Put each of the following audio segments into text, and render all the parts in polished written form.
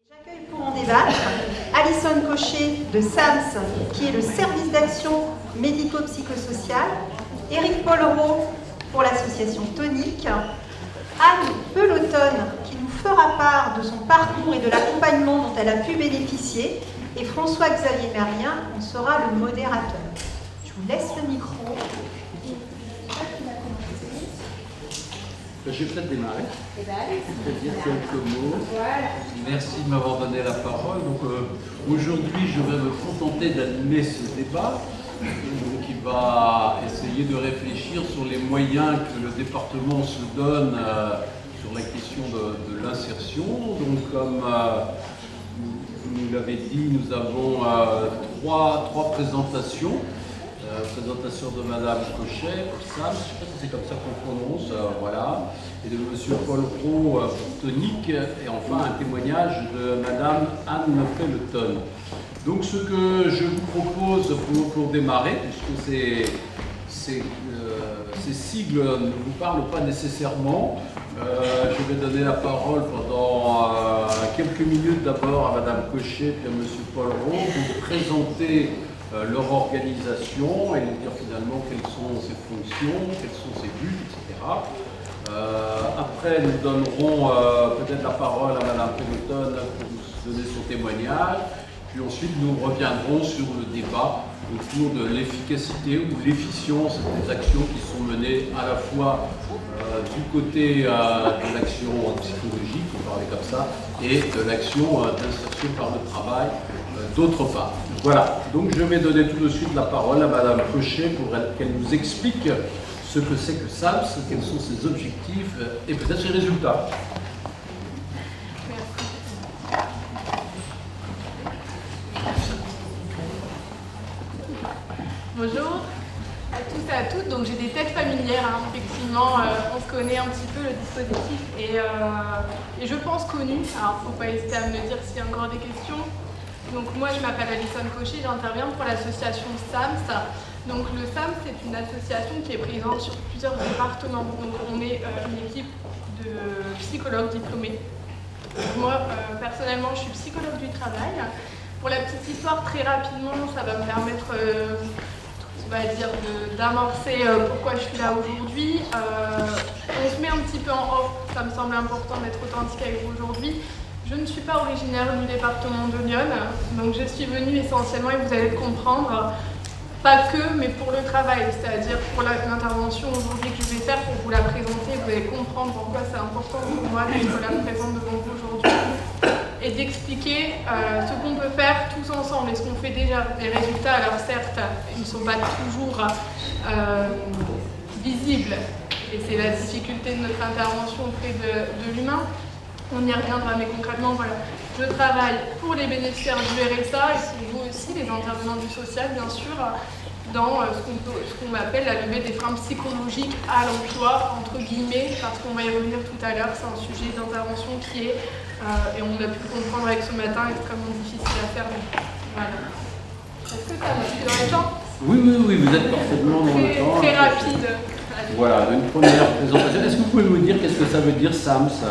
J'accueille pour en débattre Alison Cochet de SAMS, qui est le service d'action médico-psychosociale, Éric Pollereau pour l'association Tonique, Anne Peloton qui nous fera part de son parcours et de l'accompagnement dont elle a pu bénéficier, et François-Xavier Merlien en sera le modérateur. Je vous laisse le micro. Je vais peut-être démarrer. Je vais dire quelques mots. Merci de m'avoir donné la parole. Donc, aujourd'hui, je vais me contenter d'animer ce débat qui va essayer de réfléchir sur les moyens que le département se donne sur la question de l'insertion. Donc, comme vous l'avez dit, nous avons trois présentations. Présentation de Madame Cochet, Sam, je ne sais pas si c'est comme ça qu'on prononce, voilà, et de Monsieur Pollereau pour Tonique, et enfin un témoignage de Madame Anne Peloton. Donc ce que je vous propose pour démarrer, puisque ces sigles ne vous parlent pas nécessairement, je vais donner la parole pendant quelques minutes d'abord à Madame Cochet et à Monsieur Pollereau pour présenter leur organisation et nous dire finalement quelles sont ses fonctions, quels sont ses buts, etc. Après, nous donnerons peut-être la parole à Madame Peloton pour nous donner son témoignage. Puis ensuite, nous reviendrons sur le débat autour de l'efficacité ou l'efficience des actions qui sont menées à la fois du côté de l'action psychologique, on parlait comme ça, et de l'action d'insertion par le travail d'autre part. Voilà, donc je vais donner tout de suite la parole à Madame Cochet pour qu'elle nous explique ce que c'est que SAMS, quels sont ses objectifs et peut-être ses résultats. Bonjour à tous et à toutes. Donc j'ai des têtes familières, hein. Effectivement, on se connaît un petit peu le dispositif et je pense connu. Alors faut pas hésiter à me dire s'il y a encore des questions. Donc moi je m'appelle Alison Cochet, j'interviens pour l'association SAMS. Donc le SAMS c'est une association qui est présente sur plusieurs départements. Donc on est une équipe de psychologues diplômés. Moi personnellement je suis psychologue du travail. Pour la petite histoire, très rapidement, ça va me permettre d'amorcer pourquoi je suis là aujourd'hui. On se met un petit peu en off, ça me semble important d'être authentique avec vous aujourd'hui. Je ne suis pas originaire du département de Lyon, donc je suis venue essentiellement, et vous allez le comprendre, pas que, mais pour le travail, c'est-à-dire pour l'intervention aujourd'hui que je vais faire, pour vous la présenter, vous allez comprendre pourquoi c'est important pour moi que je me la présente devant vous aujourd'hui, et d'expliquer ce qu'on peut faire tous ensemble et ce qu'on fait déjà. Les résultats, alors certes, ils ne sont pas toujours visibles, et c'est la difficulté de notre intervention auprès de l'humain. On y reviendra, mais concrètement, voilà. Je travaille pour les bénéficiaires du RSA et pour vous aussi, les intervenants du social, bien sûr, dans ce qu'on appelle la levée des freins psychologiques à l'emploi, entre guillemets, parce qu'on va y revenir tout à l'heure. C'est un sujet d'intervention qui est, et on a pu le comprendre avec ce matin, extrêmement difficile à faire. Voilà. Est-ce que ça va? C'est dans les temps? Oui, vous êtes parfaitement dans le temps. Très rapide. Voilà, une première présentation. Est-ce que vous pouvez me dire qu'est-ce que ça veut dire SAMS?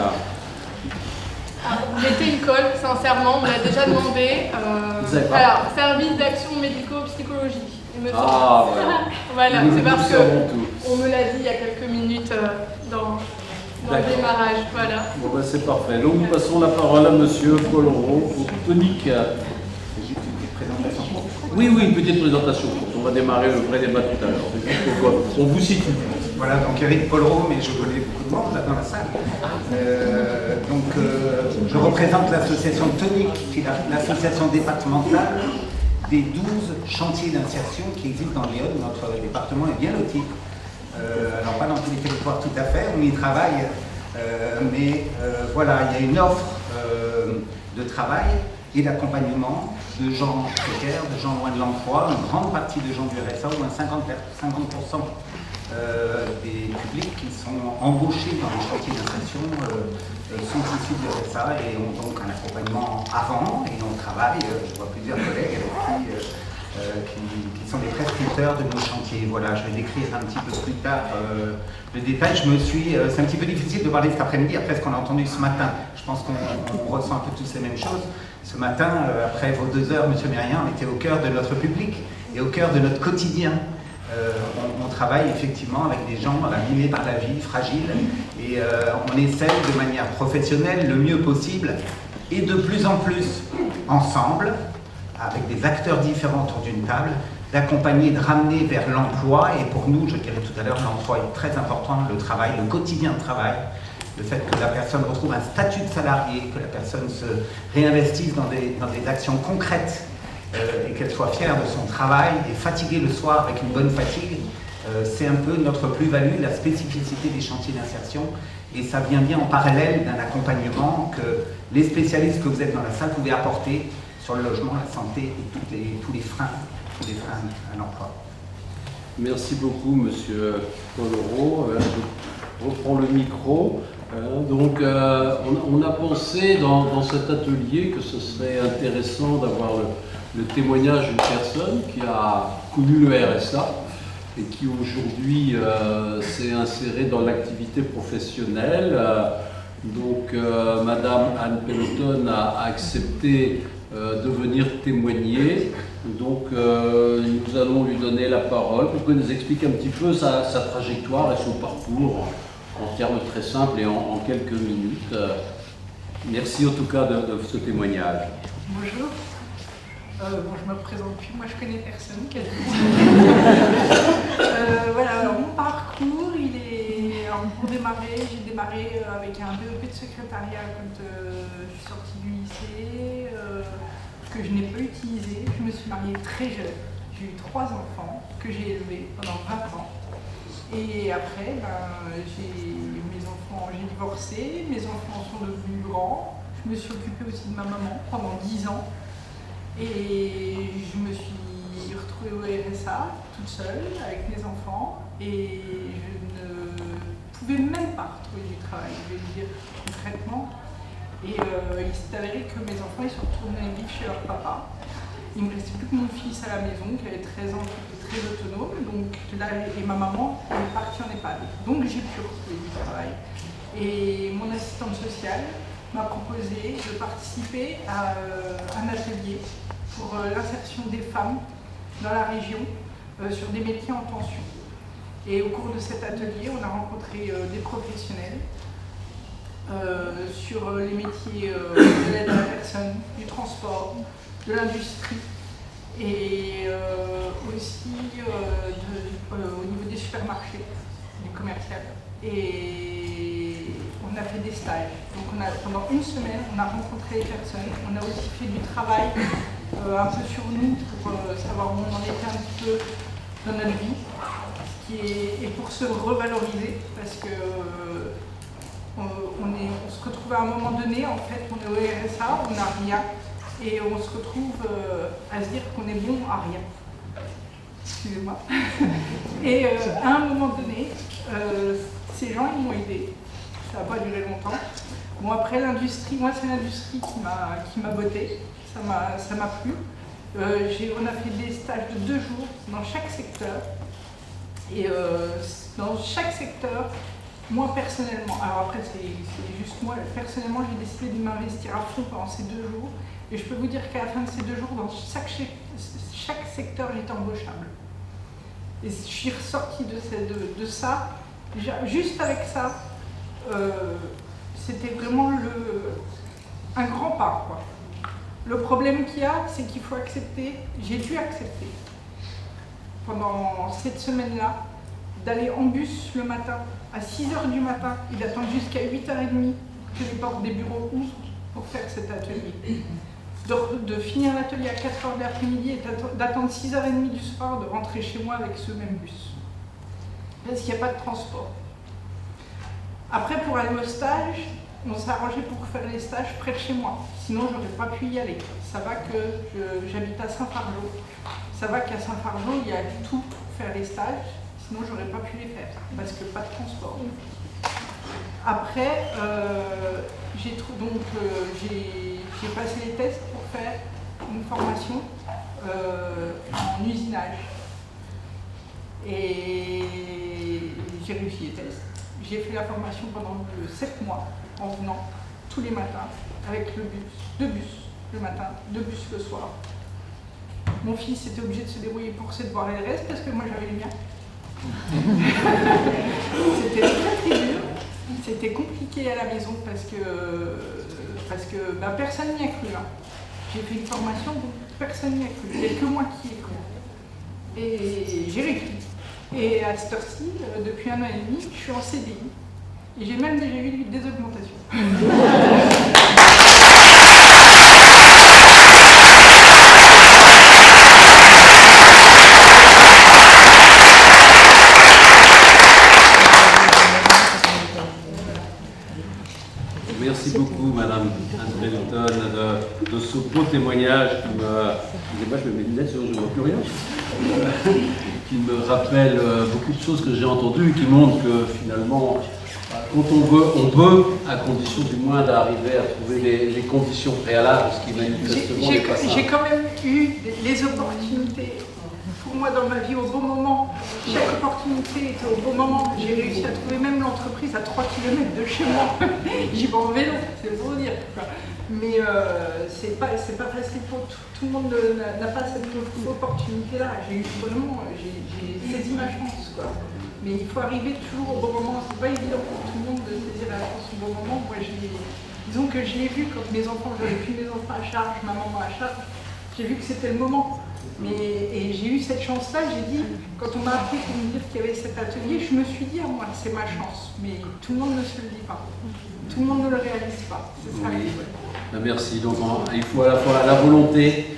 Mettez une colle, sincèrement, on me l'a déjà demandé. Alors, service d'action médico-psychologique. Ah, voilà. Voilà, c'est parce qu'on me l'a dit il y a quelques minutes dans le démarrage. Voilà. Bon, ben, c'est parfait. Donc, nous passons la parole à Monsieur Pollereau pour Tonique. Oui, une petite présentation. On va démarrer le vrai débat tout à l'heure. On vous situe. Voilà, donc Éric Pollereau, mais je connais beaucoup de monde là dans la salle. Je représente l'association Tonique, qui est l'association départementale des 12 chantiers d'insertion qui existent dans Lyon. Notre département est bien loti. Alors pas dans tous les territoires tout à fait, on y travaille, voilà, il y a une offre de travail et d'accompagnement de gens précaires, de gens loin de l'emploi, une grande partie de gens du RSA, au moins 50% des publics qui sont embauchés dans les chantiers d'insertion sont issus du RSA et ont donc un accompagnement avant et on travaille, je vois plusieurs collègues avec qui qui sont les prescripteurs de nos chantiers. Voilà, je vais décrire un petit peu plus tard le détail. C'est un petit peu difficile de parler cet après-midi après ce qu'on a entendu ce matin. Je pense qu'on ressent un peu tous les mêmes choses. Ce matin, après vos 2 heures, Monsieur Mérien, on était au cœur de notre public et au cœur de notre quotidien. On travaille effectivement avec des gens abîmés par la vie, fragiles, et on essaie de manière professionnelle, le mieux possible, et de plus en plus ensemble, avec des acteurs différents autour d'une table, d'accompagner, de ramener vers l'emploi. Et pour nous, je dirais tout à l'heure, l'emploi est très important, le travail, le quotidien de travail, le fait que la personne retrouve un statut de salarié, que la personne se réinvestisse dans des actions concrètes, et qu'elle soit fière de son travail et fatiguée le soir avec une bonne fatigue, c'est un peu notre plus-value, la spécificité des chantiers d'insertion. Et ça vient bien en parallèle d'un accompagnement que les spécialistes que vous êtes dans la salle pouvaient apporter sur le logement, la santé et tous les freins à l'emploi. Merci beaucoup, Monsieur Poloro. Je reprends le micro. Donc, on a pensé dans cet atelier que ce serait intéressant d'avoir le témoignage d'une personne qui a connu le RSA et qui aujourd'hui s'est insérée dans l'activité professionnelle. Donc, Madame Anne Pelleton a accepté de venir témoigner. Donc, nous allons lui donner la parole pour qu'elle nous explique un petit peu sa trajectoire et son parcours en termes très simples et en quelques minutes. Merci en tout cas de ce témoignage. Bonjour. Bon, je me présente plus, moi je connais personne quasiment. Voilà, alors mon parcours, pour démarrer, j'ai démarré avec un BEP de secrétariat quand je suis sortie du lycée, que je n'ai pas utilisé. Je me suis mariée très jeune, j'ai eu 3 enfants que j'ai élevés pendant 20 ans. Et après, j'ai divorcé, mes enfants sont devenus grands, je me suis occupée aussi de ma maman pendant 10 ans. Et je me suis retrouvée au RSA, toute seule, avec mes enfants, et je ne pouvais même pas retrouver du travail, je vais le dire concrètement. Et il s'est avéré que mes enfants ils sont retournés vivre chez leur papa. Il ne me restait plus que mon fils à la maison, qui avait 13 ans, qui était très autonome, donc là, et ma maman est partie en EHPAD. Donc j'ai pu retrouver du travail. Et mon assistante sociale m'a proposé de participer à un atelier pour l'insertion des femmes dans la région sur des métiers en tension. Et au cours de cet atelier, on a rencontré des professionnels sur les métiers de l'aide à la personne, du transport, de l'industrie et aussi au niveau des supermarchés, du commercial. Et on a fait des stages. Donc pendant une semaine, on a rencontré les personnes, on a aussi fait du travail un peu sur nous pour savoir où on en était un petit peu dans notre vie, et pour se revaloriser, parce que on se retrouve à un moment donné, en fait, on est au RSA, on n'a rien, et on se retrouve à se dire qu'on est bon à rien. Excusez-moi. Et à un moment donné, ces gens, ils m'ont aidé. Ça n'a pas duré longtemps. Bon, après l'industrie, moi c'est l'industrie qui m'a botté, ça m'a plu. On a fait des stages de 2 jours dans chaque secteur. Et dans chaque secteur, moi personnellement, alors après c'est juste moi, personnellement j'ai décidé de m'investir à fond pendant ces 2 jours. Et je peux vous dire qu'à la fin de ces 2 jours, dans chaque secteur, j'étais embauchable. Et je suis ressortie de ça, juste avec ça, c'était vraiment un grand pas, quoi. Le problème qu'il y a, c'est qu'il faut accepter, j'ai dû accepter, pendant cette semaine-là, d'aller en bus le matin, à 6h du matin, et d'attendre jusqu'à 8h30 que les portes des bureaux ouvrent pour faire cet atelier. De finir l'atelier à 4h de l'après-midi et d'attendre 6h30 du soir de rentrer chez moi avec ce même bus. Parce qu'il n'y a pas de transport. Après, pour aller au stage, on s'est arrangé pour faire les stages près de chez moi. Sinon, je n'aurais pas pu y aller. Ça va que j'habite à Saint-Fargeau. Ça va qu'à Saint-Fargeau, il y a tout pour faire les stages. Sinon, je n'aurais pas pu les faire parce que pas de transport. Après, j'ai passé les tests pour faire une formation en usinage. Et j'ai réussi les tests. J'ai fait la formation pendant 7 mois en venant tous les matins avec le bus, 2 bus le matin, 2 bus le soir. Mon fils était obligé de se débrouiller pour ses devoirs et le reste parce que moi j'avais les miens. C'était très dur, c'était compliqué à la maison parce que personne n'y a cru. Hein. J'ai fait une formation où personne n'y a cru, il n'y a que moi qui ai cru. Et j'ai réussi. Et à cette heure-ci, depuis 1 an et demi, je suis en CDI. Et j'ai même déjà eu des augmentations. Merci beaucoup, Madame André-Elton, de ce beau témoignage qui me... Excusez-moi, je mets mes lunettes, sinon je ne vois plus rien. Qui me rappelle beaucoup de choses que j'ai entendues et qui montrent que finalement, quand on veut, à condition du moins d'arriver à trouver les conditions préalables, ce qui manifestement n'est pas ça. J'ai quand même eu les opportunités. Pour moi, dans ma vie, au bon moment, chaque opportunité était au bon moment. J'ai réussi à trouver même l'entreprise à 3 km de chez moi. J'y vais en vélo, c'est pour dire. Mais c'est pas facile pour tout le monde n'a pas cette opportunité-là. J'ai saisi ma chance, quoi. Mais il faut arriver toujours au bon moment. C'est pas évident pour tout le monde de saisir la chance au bon moment. Moi, disons que je l'ai vu quand mes enfants, j'avais plus mes enfants à charge, ma maman à charge. J'ai vu que c'était le moment. Et j'ai eu cette chance-là, j'ai dit, quand on m'a appris pour me dire qu'il y avait cet atelier, je me suis dit à moi, c'est ma chance. Mais tout le monde ne se le dit pas. Tout le monde ne le réalise pas. C'est ça. Oui. Merci. Donc il faut à la fois la volonté,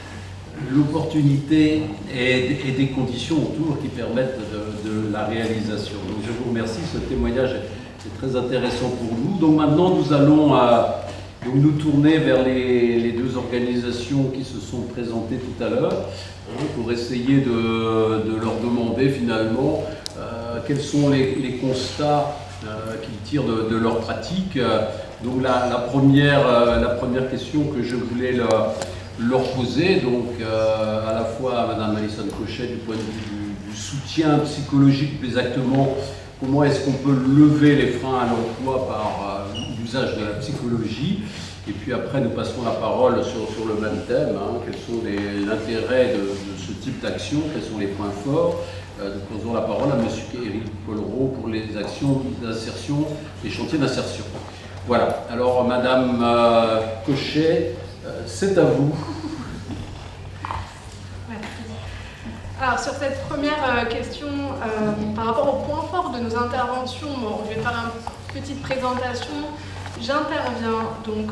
l'opportunité et des conditions autour qui permettent de la réalisation. Donc je vous remercie, ce témoignage est très intéressant pour nous. Donc maintenant nous allons nous tourner vers les 2 organisations qui se sont présentées tout à l'heure pour essayer de leur demander finalement quels sont les constats qu'ils tirent de leur pratique. Donc la première question que je voulais leur poser, donc à la fois à Madame Alison Cochet du point de vue du soutien psychologique, plus exactement, comment est-ce qu'on peut lever les freins à l'emploi par l'usage de la psychologie. Et puis après, nous passerons la parole sur le même thème, hein, quels sont l'intérêt de ce type d'action, quels sont les points forts. Nous posons la parole à M. Éric Pollereau pour les actions d'insertion, les chantiers d'insertion. Voilà, alors Madame Cochet, c'est à vous. Merci. Alors sur cette première question, par rapport aux points forts de nos interventions, je vais faire une petite présentation. J'interviens donc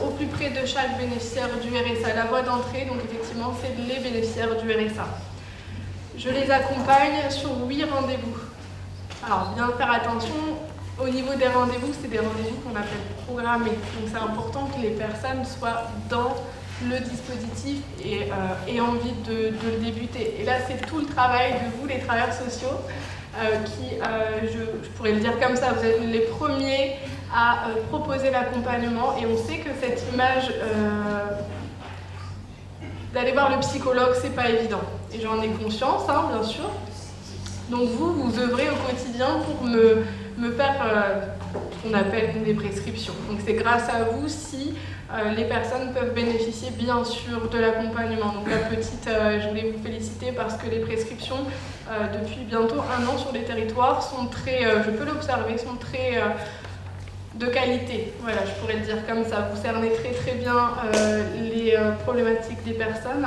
au plus près de chaque bénéficiaire du RSA. La voie d'entrée, donc effectivement, c'est les bénéficiaires du RSA. Je les accompagne sur 8 rendez-vous. Alors, bien faire attention, au niveau des rendez-vous, c'est des rendez-vous qu'on appelle programmés. Donc, c'est important que les personnes soient dans le dispositif et aient envie de le débuter. Et là, c'est tout le travail de vous, les travailleurs sociaux, qui, je pourrais le dire comme ça, vous êtes les premiers à proposer l'accompagnement. Et on sait que cette image d'aller voir le psychologue, c'est pas évident. Et j'en ai conscience, hein, bien sûr. Donc vous œuvrez au quotidien pour me faire ce qu'on appelle des prescriptions. Donc c'est grâce à vous si les personnes peuvent bénéficier bien sûr de l'accompagnement. Donc la petite, je voulais vous féliciter parce que les prescriptions depuis bientôt 1 an sur les territoires sont très, je peux l'observer, sont très de qualité. Voilà, je pourrais le dire comme ça. Vous cernez très très bien les problématiques des personnes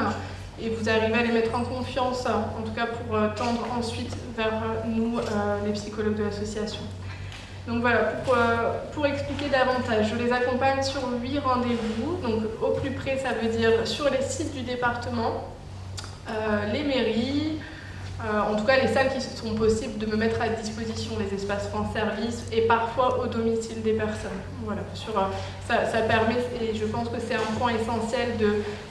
et vous arrivez à les mettre en confiance, en tout cas pour tendre ensuite vers nous, les psychologues de l'association. Donc voilà, pour expliquer davantage, je les accompagne sur 8 rendez-vous. Donc au plus près, ça veut dire sur les sites du département, les mairies, en tout cas les salles qui sont possibles de me mettre à disposition, les espaces France Service et parfois au domicile des personnes. Voilà, ça permet, et je pense que c'est un point essentiel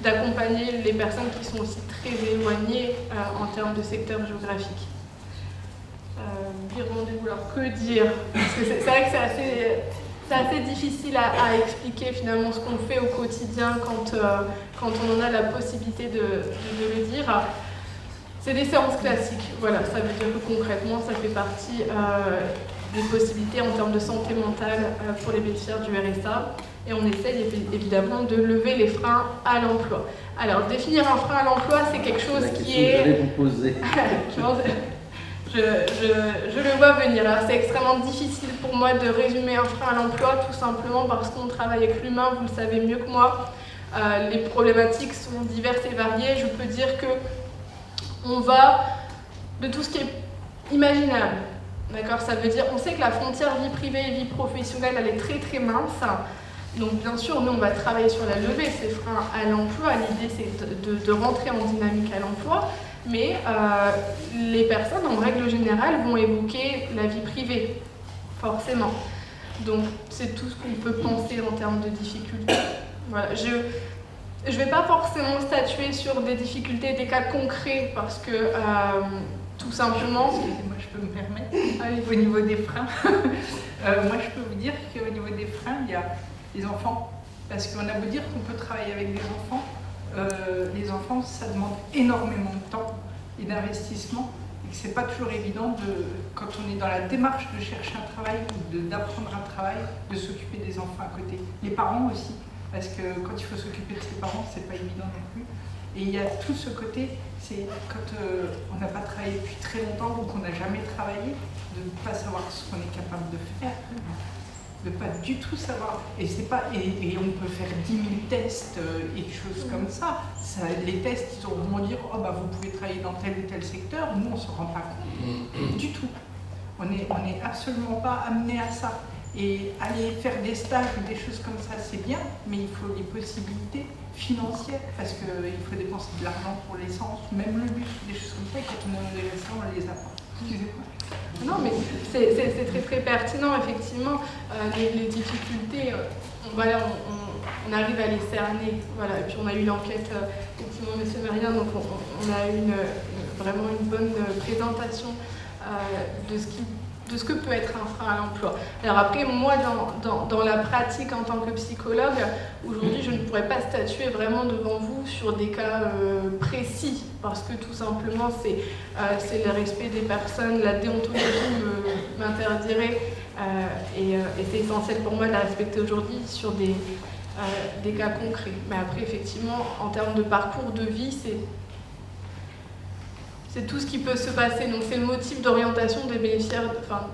d'accompagner les personnes qui sont aussi très éloignées en termes de secteur géographique. Rendez-vous, alors que dire? Parce que c'est vrai que c'est assez c'est assez difficile à expliquer finalement ce qu'on fait au quotidien quand on en a la possibilité de le dire. C'est des séances classiques, voilà, ça veut dire que concrètement ça fait partie des possibilités en termes de santé mentale pour les bénéficiaires du RSA. Et on essaye évidemment de lever les freins à l'emploi. Alors, définir un frein à l'emploi, c'est quelque chose qui est... Je vais vous poser. je le vois venir. Alors, c'est extrêmement difficile pour moi de résumer un frein à l'emploi, tout simplement parce qu'on travaille avec l'humain, vous le savez mieux que moi. Les problématiques sont diverses et variées. Je peux dire que on va de tout ce qui est imaginable. D'accord, ça veut dire, on sait que la frontière vie privée et vie professionnelle, elle est très très mince. Donc bien sûr, nous on va travailler sur la levée, ces freins à l'emploi. L'idée c'est de rentrer en dynamique à l'emploi, mais les personnes en règle générale vont évoquer la vie privée, forcément. Donc c'est tout ce qu'on peut penser en termes de difficultés. Voilà. Je ne vais pas forcément statuer sur des difficultés, des cas concrets, parce que tout simplement... Excusez-moi, je peux me permettre. Au niveau des freins, moi je peux vous dire qu'au niveau des freins, il y a les enfants. Parce qu'on a beau dire qu'on peut travailler avec les enfants, ça demande énormément de temps et d'investissement. Et que c'est pas toujours évident, quand on est dans la démarche de chercher un travail ou d'apprendre un travail, de s'occuper des enfants à côté. Les parents aussi, parce que quand il faut s'occuper de ses parents, c'est pas évident non plus. Et il y a tout ce côté, c'est quand on n'a pas travaillé depuis très longtemps ou qu'on n'a jamais travaillé, de ne pas savoir ce qu'on est capable de faire, de ne pas du tout savoir. Et on peut faire 10 000 tests et des choses comme ça. Les tests, ils vont dire oh, bah, vous pouvez travailler dans tel ou tel secteur. Nous, on ne se rend pas compte du tout. On n'est absolument pas amené à ça. Et aller faire des stages ou des choses comme ça, c'est bien, mais il faut les possibilités financières, parce qu'il faut dépenser de l'argent pour l'essence, même le bus, des choses comme ça, et quand on est ça, on les a pas. Excusez-moi. Non, mais c'est très très pertinent, effectivement. Les difficultés, voilà, on arrive à les cerner. Voilà. Et puis on a eu l'enquête, effectivement, M. Marien, donc on a eu vraiment une bonne présentation de ce que peut être un frein à l'emploi. Alors après, moi, dans la pratique en tant que psychologue, aujourd'hui, je ne pourrais pas statuer vraiment devant vous sur des cas précis, parce que tout simplement, c'est le respect des personnes, la déontologie m'interdirait, et c'est essentiel pour moi de la respecter aujourd'hui sur des cas concrets. Mais après, effectivement, en termes de parcours de vie, c'est tout ce qui peut se passer. Donc c'est le motif d'orientation des bénéficiaires, enfin,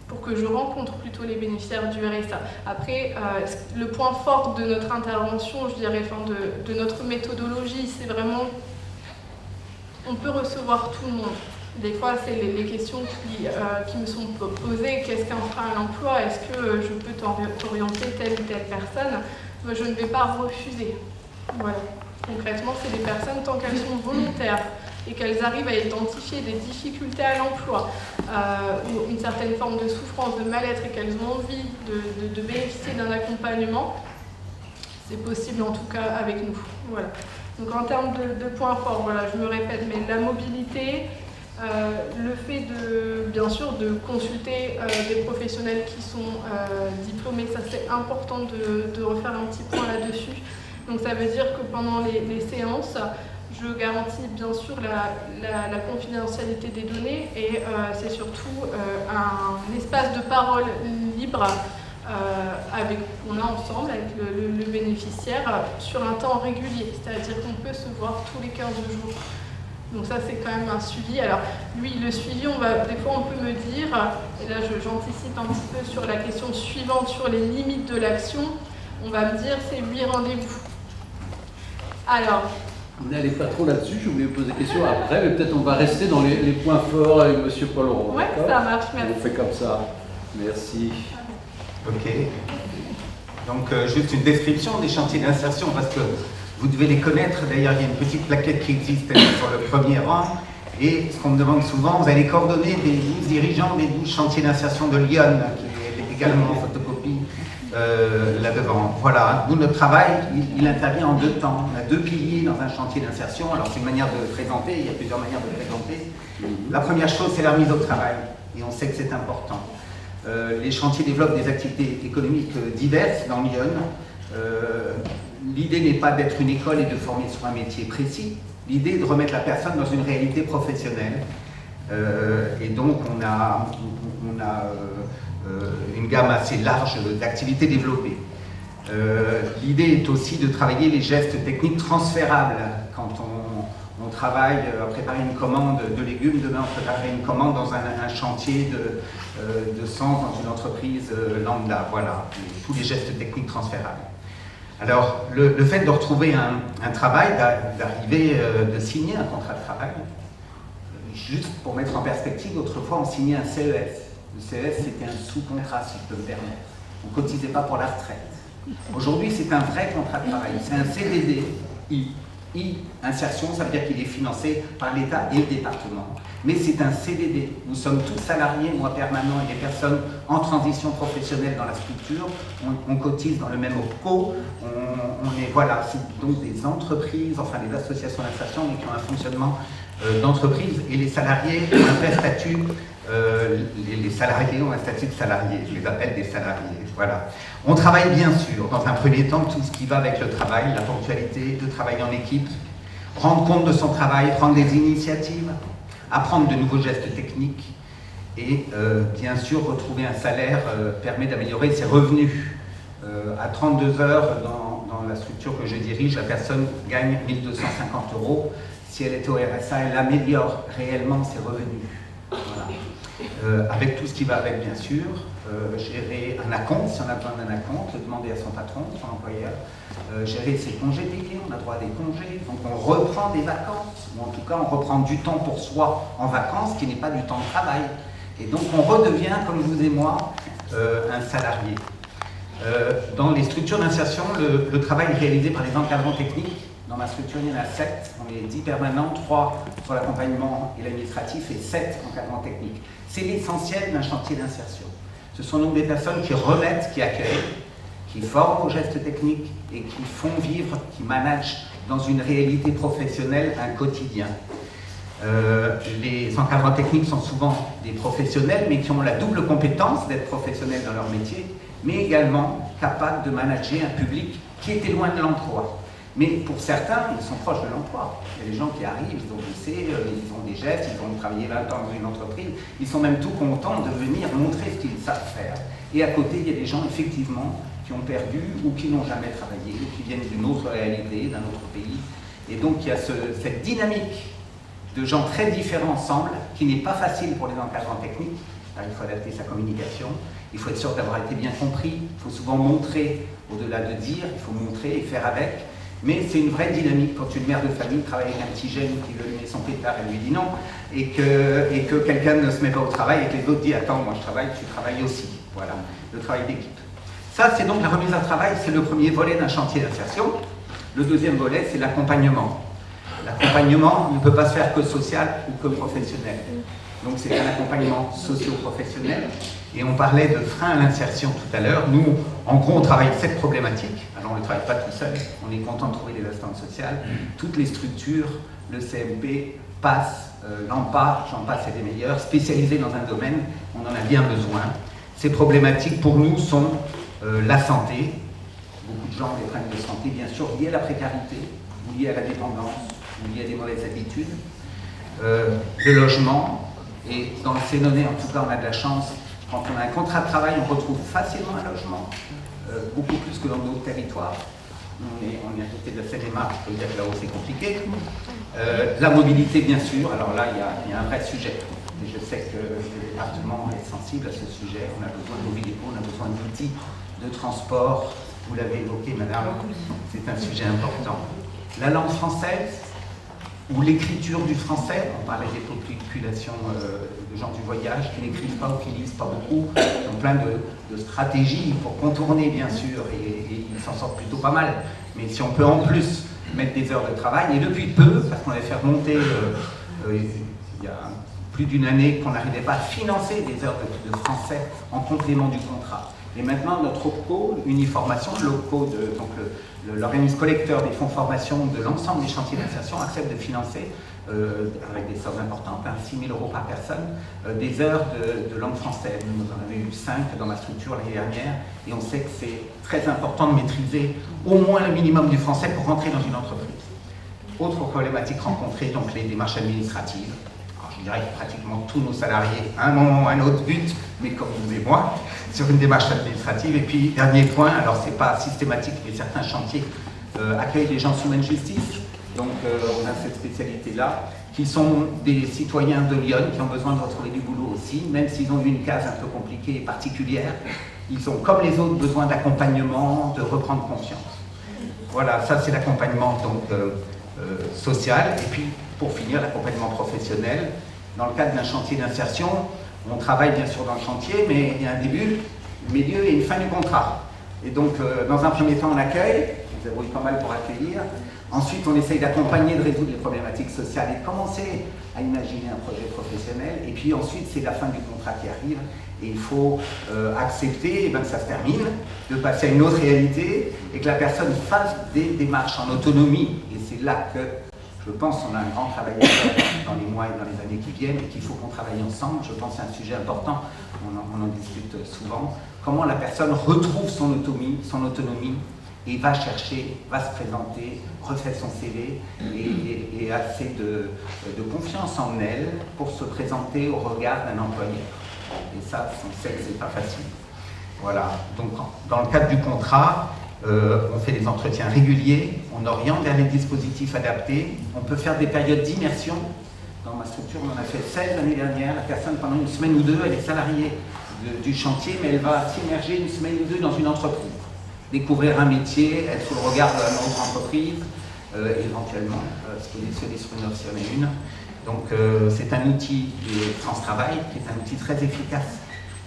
pour que je rencontre plutôt les bénéficiaires du RSA. Après, le point fort de notre intervention, je dirais, enfin, de notre méthodologie, c'est vraiment, on peut recevoir tout le monde. Des fois, c'est les questions qui me sont posées. Qu'est-ce qu'un frein à l'emploi? Est-ce que je peux t'orienter telle ou telle personne? Moi, je ne vais pas refuser. Voilà. Concrètement, c'est des personnes, tant qu'elles sont volontaires et qu'elles arrivent à identifier des difficultés à l'emploi, ou une certaine forme de souffrance, de mal-être, et qu'elles ont envie de bénéficier d'un accompagnement, c'est possible en tout cas avec nous. Voilà. Donc en termes de points forts, voilà, je me répète, mais la mobilité, le fait bien sûr de consulter des professionnels qui sont diplômés, ça c'est important de refaire un petit point là-dessus. Donc ça veut dire que pendant les séances, je garantis bien sûr la confidentialité des données, et c'est surtout un espace de parole libre qu'on a ensemble avec le bénéficiaire sur un temps régulier, c'est-à-dire qu'on peut se voir tous les 15 jours. Donc ça c'est quand même un suivi. Alors lui, le suivi, des fois on peut me dire, et là j'anticipe un petit peu sur la question suivante, sur les limites de l'action, on va me dire c'est 8 rendez-vous. Alors, vous n'allez pas trop là-dessus, je voulais vous poser des questions après, mais peut-être on va rester dans les points forts avec M. Paul Roux. Oui, ça marche, merci. On fait comme ça. Merci. Ok. Donc, juste une description des chantiers d'insertion, parce que vous devez les connaître. D'ailleurs, il y a une petite plaquette qui existe sur le premier rang. Et ce qu'on me demande souvent, vous avez les coordonnées des 12 dirigeants des 12 chantiers d'insertion de Lyon, qui est également en photocopie. Là-devant. Voilà, nous, notre travail, il intervient en 2 temps. On a 2 piliers dans un chantier d'insertion. Alors, c'est une manière de présenter, il y a plusieurs manières de présenter. La première chose, c'est la remise au travail, et on sait que c'est important. Les chantiers développent des activités économiques diverses dans Lyon. L'idée n'est pas d'être une école et de former sur un métier précis. L'idée est de remettre la personne dans une réalité professionnelle. Et donc on a une gamme assez large d'activités développées. L'idée est aussi de travailler les gestes techniques transférables. Quand on travaille à préparer une commande de légumes, demain on préparerait une commande dans un chantier de sens dans une entreprise lambda. Voilà, tous les gestes techniques transférables. Alors, le fait de retrouver un travail, d'arriver, de signer un contrat de travail, juste pour mettre en perspective, autrefois on signait un CES. Le CES c'était un sous-contrat, si je peux me permettre. On ne cotisait pas pour la retraite. Aujourd'hui c'est un vrai contrat de travail, c'est un CDD. Insertion, ça veut dire qu'il est financé par l'État et le département. Mais c'est un CDD. Nous sommes tous salariés, moi permanent et des personnes en transition professionnelle dans la structure. On cotise dans le même OPCO. Voilà, c'est donc des entreprises, enfin des associations d'insertion, mais qui ont un fonctionnement d'entreprise. Et les salariés ont un vrai statut. Les salariés ont un statut de salarié. Je les appelle des salariés. Voilà. On travaille bien sûr, dans un premier temps, tout ce qui va avec le travail, la ponctualité, de travailler en équipe, rendre compte de son travail, prendre des initiatives, apprendre de nouveaux gestes techniques et bien sûr retrouver un salaire permet d'améliorer ses revenus. À 32 heures dans la structure que je dirige, la personne gagne 1 250 €. Si elle était au RSA, elle améliore réellement ses revenus. Voilà. Avec tout ce qui va avec bien sûr, gérer un acompte si on a besoin d'un acompte, le demander à son patron, son employeur, gérer ses congés payés, on a droit à des congés, donc on reprend des vacances, ou en tout cas on reprend du temps pour soi en vacances qui n'est pas du temps de travail. Et donc on redevient, comme vous et moi, un salarié. Dans les structures d'insertion, le travail est réalisé par les encadrants techniques. Dans ma structure, il y en a 7, on est 10 permanents, 3 sur l'accompagnement et l'administratif et 7 encadrants techniques. C'est l'essentiel d'un chantier d'insertion. Ce sont donc des personnes qui remettent, qui accueillent, qui forment aux gestes techniques et qui font vivre, qui managent dans une réalité professionnelle un quotidien. Les encadrants techniques sont souvent des professionnels, mais qui ont la double compétence d'être professionnels dans leur métier, mais également capables de manager un public qui était loin de l'emploi. Mais pour certains, ils sont proches de l'emploi. Il y a des gens qui arrivent, ils ont bossé, ils ont des gestes, ils ont travaillé 20 ans dans une entreprise, ils sont même tout contents de venir montrer ce qu'ils savent faire. Et à côté, il y a des gens, effectivement, qui ont perdu ou qui n'ont jamais travaillé, ou qui viennent d'une autre réalité, d'un autre pays. Et donc, il y a cette dynamique de gens très différents ensemble, qui n'est pas facile pour les encadrants techniques. Alors, il faut adapter sa communication, il faut être sûr d'avoir été bien compris, il faut souvent montrer, au-delà de dire, il faut montrer et faire avec. Mais c'est une vraie dynamique quand une mère de famille travaille avec un petit jeune qui veut allumer son pétard, elle lui dit non, et que quelqu'un ne se met pas au travail et que les autres disent attends, moi je travaille, tu travailles aussi. Voilà, le travail d'équipe. Ça, c'est donc la remise à travail, c'est le premier volet d'un chantier d'insertion. Le deuxième volet, c'est l'accompagnement. L'accompagnement ne peut pas se faire que social ou que professionnel. Donc c'est un accompagnement socio-professionnel. Et on parlait de frein à l'insertion tout à l'heure. Nous, en gros, on travaille cette problématique. Alors on ne travaille pas tout seul, on est content de trouver des assistantes sociales. Toutes les structures, le CMP, PASS, l'AMPA, j'en passe et des meilleurs, spécialisés dans un domaine, on en a bien besoin. Ces problématiques pour nous sont la santé. Beaucoup de gens ont des problèmes de santé, bien sûr, liés à la précarité, ou liés à la dépendance, ou liés à des mauvaises habitudes. Le logement, et dans le Sénonais, en tout cas, on a de la chance. Quand on a un contrat de travail, on retrouve facilement un logement, beaucoup plus que dans d'autres territoires. On est à côté de la Seine-et-Marne, je peux dire que là-haut c'est compliqué. La mobilité, bien sûr, alors là, il y a un vrai sujet. Et je sais que le département est sensible à ce sujet. On a besoin de mobilité, on a besoin d'outils de transport. Vous l'avez évoqué, madame, c'est un sujet important. La langue française, ou l'écriture du français, on parlait des populations de gens du voyage qui n'écrivent pas ou qui lisent pas beaucoup, ils ont plein de stratégies pour contourner bien sûr, et ils s'en sortent plutôt pas mal. Mais si on peut en plus mettre des heures de travail, et depuis peu, parce qu'on avait fait remonter il y a plus d'une année qu'on n'arrivait pas à financer des heures de français en complément du contrat. Et maintenant, notre OPCO, Uniformation, l'OPCO, donc l'organisme collecteur des fonds formation de l'ensemble des chantiers d'insertion, accepte de financer, avec des sommes importantes, 6 000 € par personne, des heures de langue française. Nous en avons eu 5 dans ma structure l'année dernière, et on sait que c'est très important de maîtriser au moins le minimum du français pour rentrer dans une entreprise. Autre problématique rencontrée, donc les démarches administratives. Alors, je dirais que pratiquement tous nos salariés, à un moment ou à un autre, butent, mais comme vous et moi, sur une démarche administrative. Et puis, dernier point, alors c'est pas systématique, mais certains chantiers accueillent des gens sous main de justice. Donc on a cette spécialité-là, qui sont des citoyens de Lyon qui ont besoin de retrouver du boulot aussi, même s'ils ont eu une case un peu compliquée et particulière. Ils ont, comme les autres, besoin d'accompagnement, de reprendre confiance. Voilà, ça c'est l'accompagnement social. Et puis, pour finir, l'accompagnement professionnel. Dans le cadre d'un chantier d'insertion, on travaille bien sûr dans le chantier, mais il y a un début, un milieu et une fin du contrat. Et donc, dans un premier temps, on accueille, on débrouille pas mal pour accueillir. Ensuite, on essaye d'accompagner, de résoudre les problématiques sociales et de commencer à imaginer un projet professionnel. Et puis ensuite, c'est la fin du contrat qui arrive. Et il faut accepter que ça se termine, de passer à une autre réalité et que la personne fasse des démarches en autonomie. Et c'est là que je pense qu'on a un grand travail à faire dans les mois et dans les années qui viennent et qu'il faut qu'on travaille ensemble. Je pense que c'est un sujet important, on en discute souvent. Comment la personne retrouve son autonomie et va chercher, va se présenter, refait son CV et a assez de confiance en elle pour se présenter au regard d'un employeur. Et ça, on sait que c'est pas facile. Voilà. Donc, dans le cadre du contrat, on fait des entretiens réguliers, on oriente vers les dispositifs adaptés, on peut faire des périodes d'immersion. Dans ma structure, on en a fait 16 l'année dernière. La personne, pendant une semaine ou deux, elle est salariée du chantier, mais elle va s'immerger une semaine ou deux dans une entreprise. Découvrir un métier, être sous le regard de notre entreprise, éventuellement se positionner sur une offre s'il y en a une. Donc c'est un outil de France Travail qui est un outil très efficace.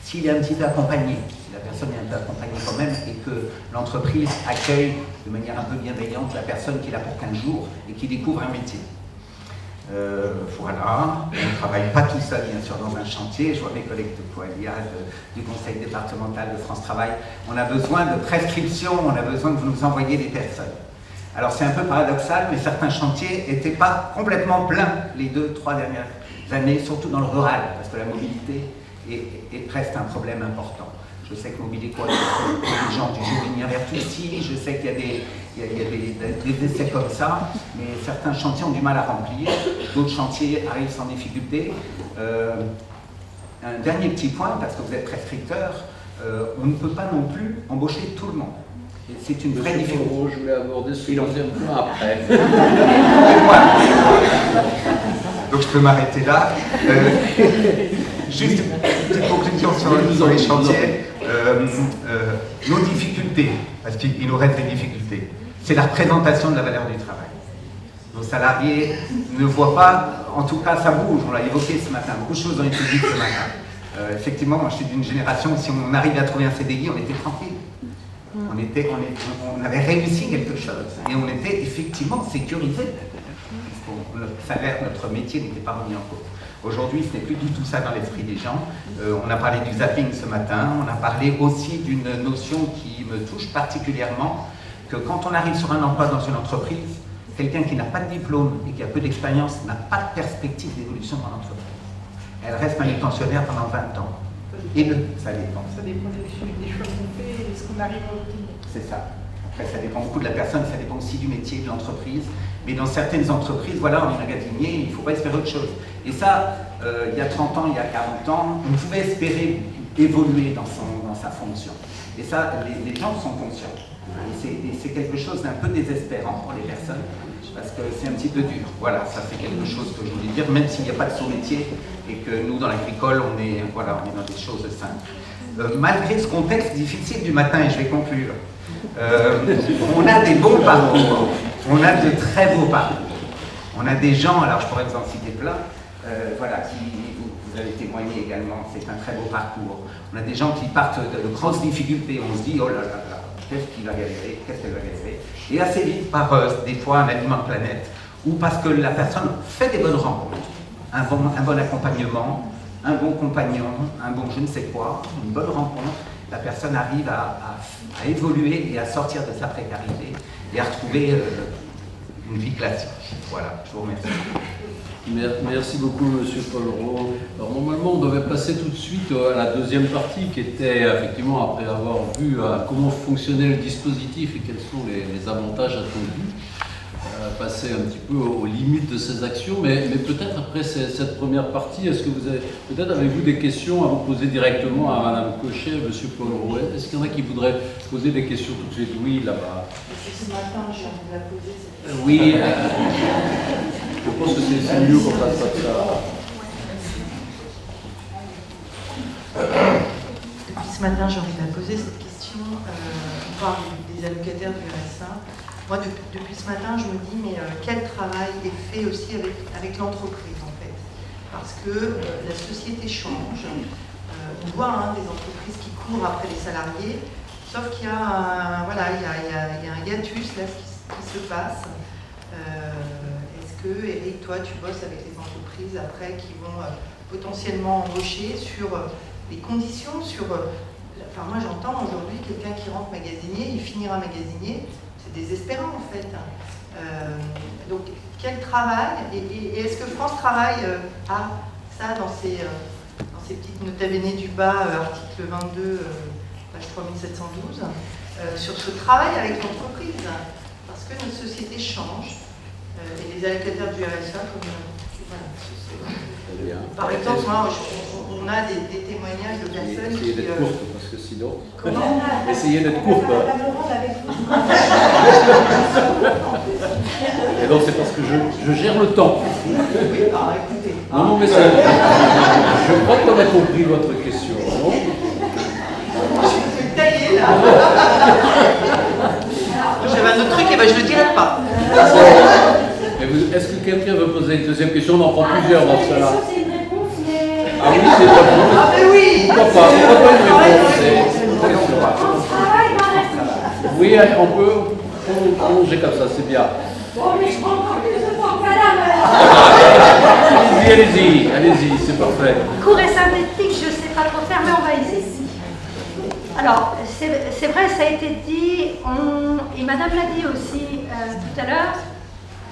S'il est un petit peu accompagné, si la personne est un peu accompagnée quand même et que l'entreprise accueille de manière un peu bienveillante la personne qui est là pour 15 jours et qui découvre un métier. Voilà, on ne travaille pas tout seul bien sûr dans un chantier, je vois mes collègues de Coalia, du conseil départemental de France Travail, on a besoin de prescription, on a besoin que vous nous envoyiez des personnes. Alors c'est un peu paradoxal, mais certains chantiers n'étaient pas complètement pleins les 2-3 dernières années, surtout dans le rural, parce que la mobilité reste un problème important. Je sais que Mobileco a des gens du Jouvigny vers Toussy, je sais qu'il y a des essais comme ça, mais certains chantiers ont du mal à remplir, d'autres chantiers arrivent sans difficulté. Un dernier petit point, parce que vous êtes prescripteur, on ne peut pas non plus embaucher tout le monde. C'est une vraie difficulté. Je voulais aborder ce deuxième point après. Donc je peux m'arrêter là. Juste une petite conclusion sur les chantiers. Nos difficultés, parce qu'il nous reste des difficultés, c'est la représentation de la valeur du travail. Nos salariés ne voient pas, en tout cas ça bouge, on l'a évoqué ce matin, beaucoup de choses ont été dites ce matin. Effectivement, moi je suis d'une génération où si on arrivait à trouver un CDI, on était tranquille. On avait réussi quelque chose et on était effectivement sécurisé. Notre salaire, notre métier n'était pas remis en cause. Aujourd'hui, ce n'est plus du tout ça dans l'esprit des gens. On a parlé du zapping ce matin, on a parlé aussi d'une notion qui me touche particulièrement, que quand on arrive sur un emploi dans une entreprise, quelqu'un qui n'a pas de diplôme et qui a peu d'expérience n'a pas de perspective d'évolution dans l'entreprise. Elle reste manutentionnaire pendant 20 ans. Et ça dépend. Ça dépend des choix qu'on fait et de ce qu'on arrive à obtenir. C'est ça. Après, ça dépend beaucoup de la personne, ça dépend aussi du métier, de l'entreprise. Mais dans certaines entreprises, voilà, on est magasinier, il ne faut pas espérer autre chose. Et ça, il y a 30 ans, il y a 40 ans, on pouvait espérer évoluer dans sa fonction. Et ça, les gens sont conscients. Et c'est quelque chose d'un peu désespérant pour les personnes, parce que c'est un petit peu dur. Voilà, ça c'est quelque chose que je voulais dire, même s'il n'y a pas de sous-métier, et que nous, dans l'agricole, on est dans des choses simples. Malgré ce contexte difficile du matin, et je vais conclure, on a des bons parcours, on a de très beaux parcours. On a des gens, alors je pourrais vous en citer plein, qui, vous avez témoigné également, c'est un très beau parcours. On a des gens qui partent de grosses difficultés, on se dit, oh là là là, qu'est-ce qu'il va galérer, qu'est-ce qu'elle va galérer. Et assez vite, par des fois un aliment de planète, ou parce que la personne fait des bonnes rencontres, un bon accompagnement, un bon compagnon, un bon je ne sais quoi, une bonne rencontre, la personne arrive à évoluer et à sortir de sa précarité et à retrouver une vie classique. Voilà, je vous remercie. Merci beaucoup, Monsieur Pollereau. Alors, normalement, on devait passer tout de suite à la deuxième partie, qui était, effectivement, après avoir vu comment fonctionnait le dispositif et quels sont les avantages attendus, passer un petit peu aux limites de ces actions. Mais peut-être après cette première partie, est-ce que peut-être avez-vous des questions à vous poser directement à Madame Cochet, Monsieur Pollereau? Est-ce qu'il y en a qui voudraient poser des questions tout de suite? Oui, là-bas. Ce matin, je viens de la poser. Oui. Je pense que c'est mieux qu'on fasse ça. Depuis ce matin, j'ai envie de la poser cette question. On parle des allocataires du RSA. Moi, depuis ce matin, je me dis, mais quel travail est fait aussi avec l'entreprise, en fait? Parce que la société change. On voit des entreprises qui courent après les salariés, sauf qu'il y a un hiatus là, qui se passe. Eric, toi, tu bosses avec les entreprises après qui vont potentiellement embaucher sur les conditions, enfin moi j'entends aujourd'hui quelqu'un qui rentre magasinier, il finira magasinier, c'est désespérant en fait. Donc quel travail, et est-ce que France Travail a ça dans ses petites nota bene du bas, article 22, page 3712, sur ce travail avec l'entreprise, parce que notre société change. Et les allocataires du RSA, voilà. Par exemple, on a des témoignages de personnes qui... Essayez d'être courte, parce que sinon... Essayez d'être courte. Et donc c'est parce que je gère le temps. Oui, écoutez. Non, mais c'est... Je crois qu'on a compris votre question, non? Je suis taillée là. J'avais un autre truc, et je ne le dirai pas. Est-ce que quelqu'un veut poser une deuxième question? On en prend plusieurs dans cela. C'est une réponse, mais... Ah oui, c'est une réponse. Ah mais oui. Pourquoi pas une réponse? On travaille dans la... Oui, on peut prolonger comme ça, c'est bien. Oh, mais je prends encore plus de temps que madame. Allez-y, c'est parfait. Court et synthétique, je ne sais pas trop faire, mais on va essayer. Alors, c'est vrai, ça a été dit, et Madame l'a dit aussi tout à l'heure,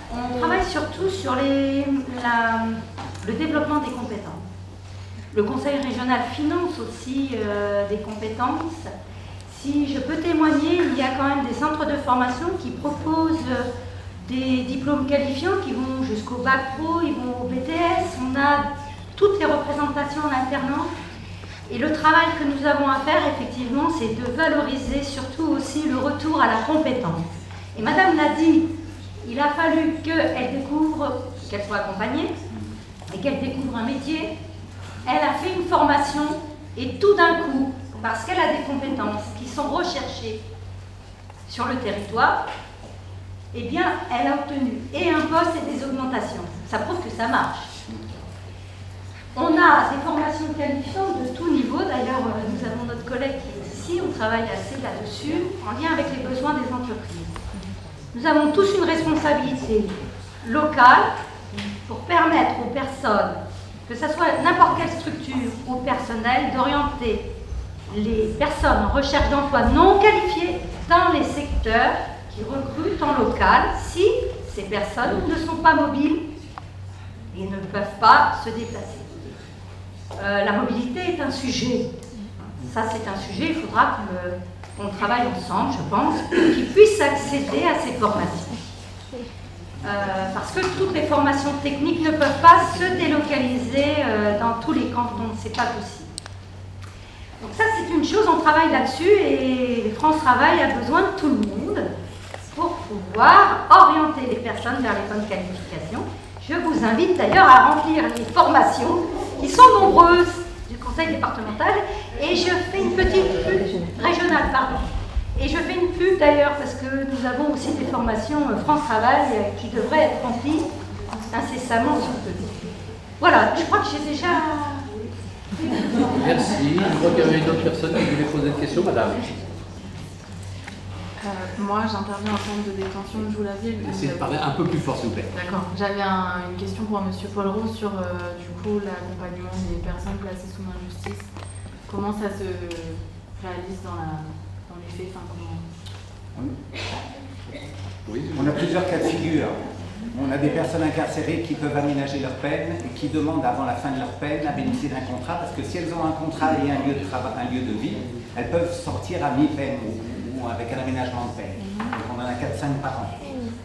on travaille surtout sur le développement des compétences. Le Conseil régional finance aussi des compétences. Si je peux témoigner, il y a quand même des centres de formation qui proposent des diplômes qualifiants qui vont jusqu'au bac pro, ils vont au BTS, on a toutes les représentations en alternance. Et le travail que nous avons à faire, effectivement, c'est de valoriser surtout aussi le retour à la compétence. Et Madame l'a dit, il a fallu qu'elle découvre, qu'elle soit accompagnée, et qu'elle découvre un métier. Elle a fait une formation, et tout d'un coup, parce qu'elle a des compétences qui sont recherchées sur le territoire, eh bien, elle a obtenu et un poste et des augmentations. Ça prouve que ça marche. On a des formations qualifiantes de tout niveau. D'ailleurs, nous avons notre collègue qui est ici, on travaille assez là-dessus, en lien avec les besoins des entreprises. Nous avons tous une responsabilité locale pour permettre aux personnes, que ce soit n'importe quelle structure ou personnel, d'orienter les personnes en recherche d'emploi non qualifiées dans les secteurs qui recrutent en local si ces personnes ne sont pas mobiles et ne peuvent pas se déplacer. La mobilité est un sujet. Ça, c'est un sujet, il faudra qu'on travaille ensemble, je pense, pour qu'ils puissent accéder à ces formations. Parce que toutes les formations techniques ne peuvent pas se délocaliser dans tous les cantons, c'est pas possible. Donc ça, c'est une chose, on travaille là-dessus et France Travail a besoin de tout le monde pour pouvoir orienter les personnes vers les bonnes qualifications. Je vous invite d'ailleurs à remplir les formations qui sont nombreuses du conseil départemental et je fais une petite pub régionale, pardon. Et je fais une pub d'ailleurs parce que nous avons aussi des formations France Travail qui devraient être remplies incessamment sous peu. Voilà, je crois que j'ai déjà... Merci. Je crois qu'il y avait une autre personne qui voulait poser une question, madame. Moi, j'interviens en termes de détention de Joux-la-Ville. Essayez de parler un peu plus fort, s'il vous plaît. D'accord. J'avais une question pour M. Pollereau sur du coup l'accompagnement des personnes placées sous main de justice. Comment ça se réalisent dans les faits, enfin, comment... On a plusieurs cas de figure. On a des personnes incarcérées qui peuvent aménager leur peine et qui demandent avant la fin de leur peine à bénéficier d'un contrat, parce que si elles ont un contrat et un lieu de travail, un lieu de vie, elles peuvent sortir à mi-peine ou avec un aménagement de peine. Donc on en a 4-5 par an.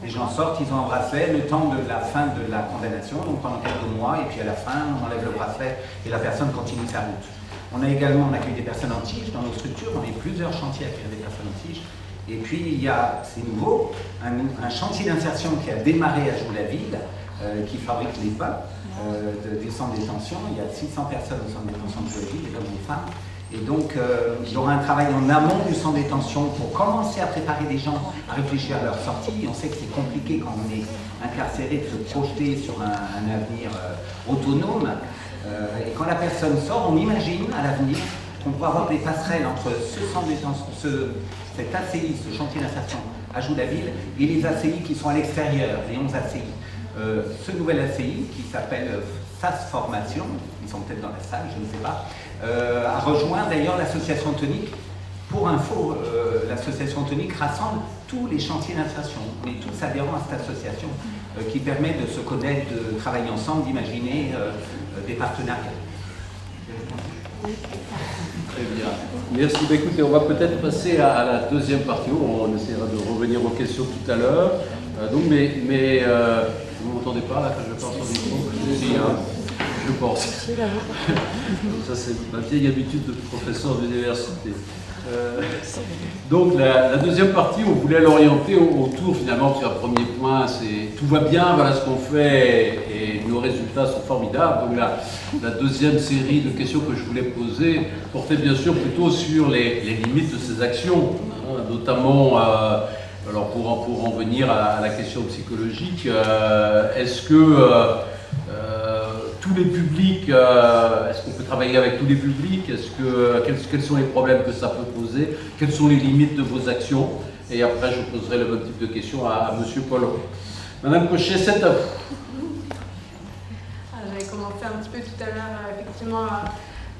Les gens sortent, ils ont un bracelet le temps de la fin de la condamnation, donc pendant quelques mois, et puis à la fin, on enlève le bracelet et la personne continue sa route. On accueille des personnes en tige dans nos structures, on a plusieurs chantiers à accueillir des personnes en tige. Et puis il y a, c'est nouveau, un chantier d'insertion qui a démarré à Joux-la-Ville, qui fabrique les pains du centre de détention. Il y a 600 personnes au centre de détention de Joux-la-Ville, des hommes et des femmes. Et donc il y aura un travail en amont du centre de détention pour commencer à préparer des gens à réfléchir à leur sortie. On sait que c'est compliqué quand on est incarcéré de se projeter sur un avenir autonome. Et quand la personne sort, on imagine à l'avenir qu'on pourra avoir des passerelles entre ce centre de détention, cet ACI, ce chantier d'insertion à Joux-la-Ville, et les ACI qui sont à l'extérieur, les 11 ACI. Ce nouvel ACI, qui s'appelle SAS Formation, ils sont peut-être dans la salle, je ne sais pas, a rejoint d'ailleurs l'association Tonique. Pour info, l'association Tonique rassemble tous les chantiers d'insertion. On est tous adhérents à cette association qui permet de se connaître, de travailler ensemble, d'imaginer des partenariats. Très bien. Merci. Bah, écoutez, on va peut-être passer à la deuxième partie. On essaiera de revenir aux questions tout à l'heure. Donc, vous ne m'entendez pas là quand je parle sur le micro? Si, hein, je pense. Ça, c'est ma vieille habitude de professeur d'université. Donc la deuxième partie, on voulait l'orienter autour finalement, sur un premier point, c'est tout va bien, voilà ce qu'on fait et nos résultats sont formidables. Donc la deuxième série de questions que je voulais poser portait bien sûr plutôt sur les limites de ces actions, hein, notamment alors pour en venir à la question psychologique, est-ce que tous les publics, est-ce qu'on peut travailler avec tous les publics? Quels sont les problèmes que ça peut poser? Quelles sont les limites de vos actions? Et après, je poserai le même type de questions à M. Poilron. Madame Cochet, c'est à vous. J'avais commencé un petit peu tout à l'heure, effectivement,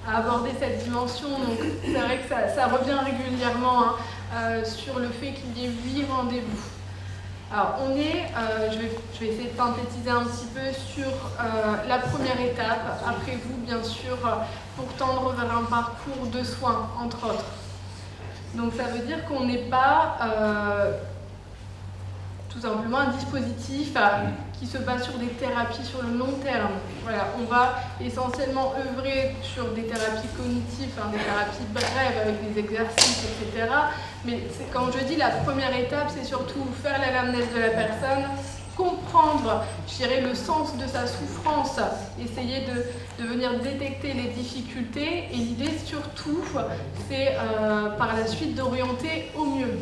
à aborder cette dimension. Donc, c'est vrai que ça revient régulièrement sur le fait qu'il y ait 8 rendez-vous. Alors, on est, je vais essayer de synthétiser un petit peu sur la première étape, après vous, bien sûr, pour tendre vers un parcours de soins, entre autres. Donc, ça veut dire qu'on n'est pas tout simplement un dispositif qui se base sur des thérapies sur le long terme. Voilà, on va essentiellement œuvrer sur des thérapies cognitives, des thérapies brèves avec des exercices, etc. Mais quand je dis la première étape, c'est surtout faire l'anamnèse de la personne, comprendre, je dirais, le sens de sa souffrance, essayer de venir détecter les difficultés. Et l'idée surtout, c'est par la suite d'orienter au mieux.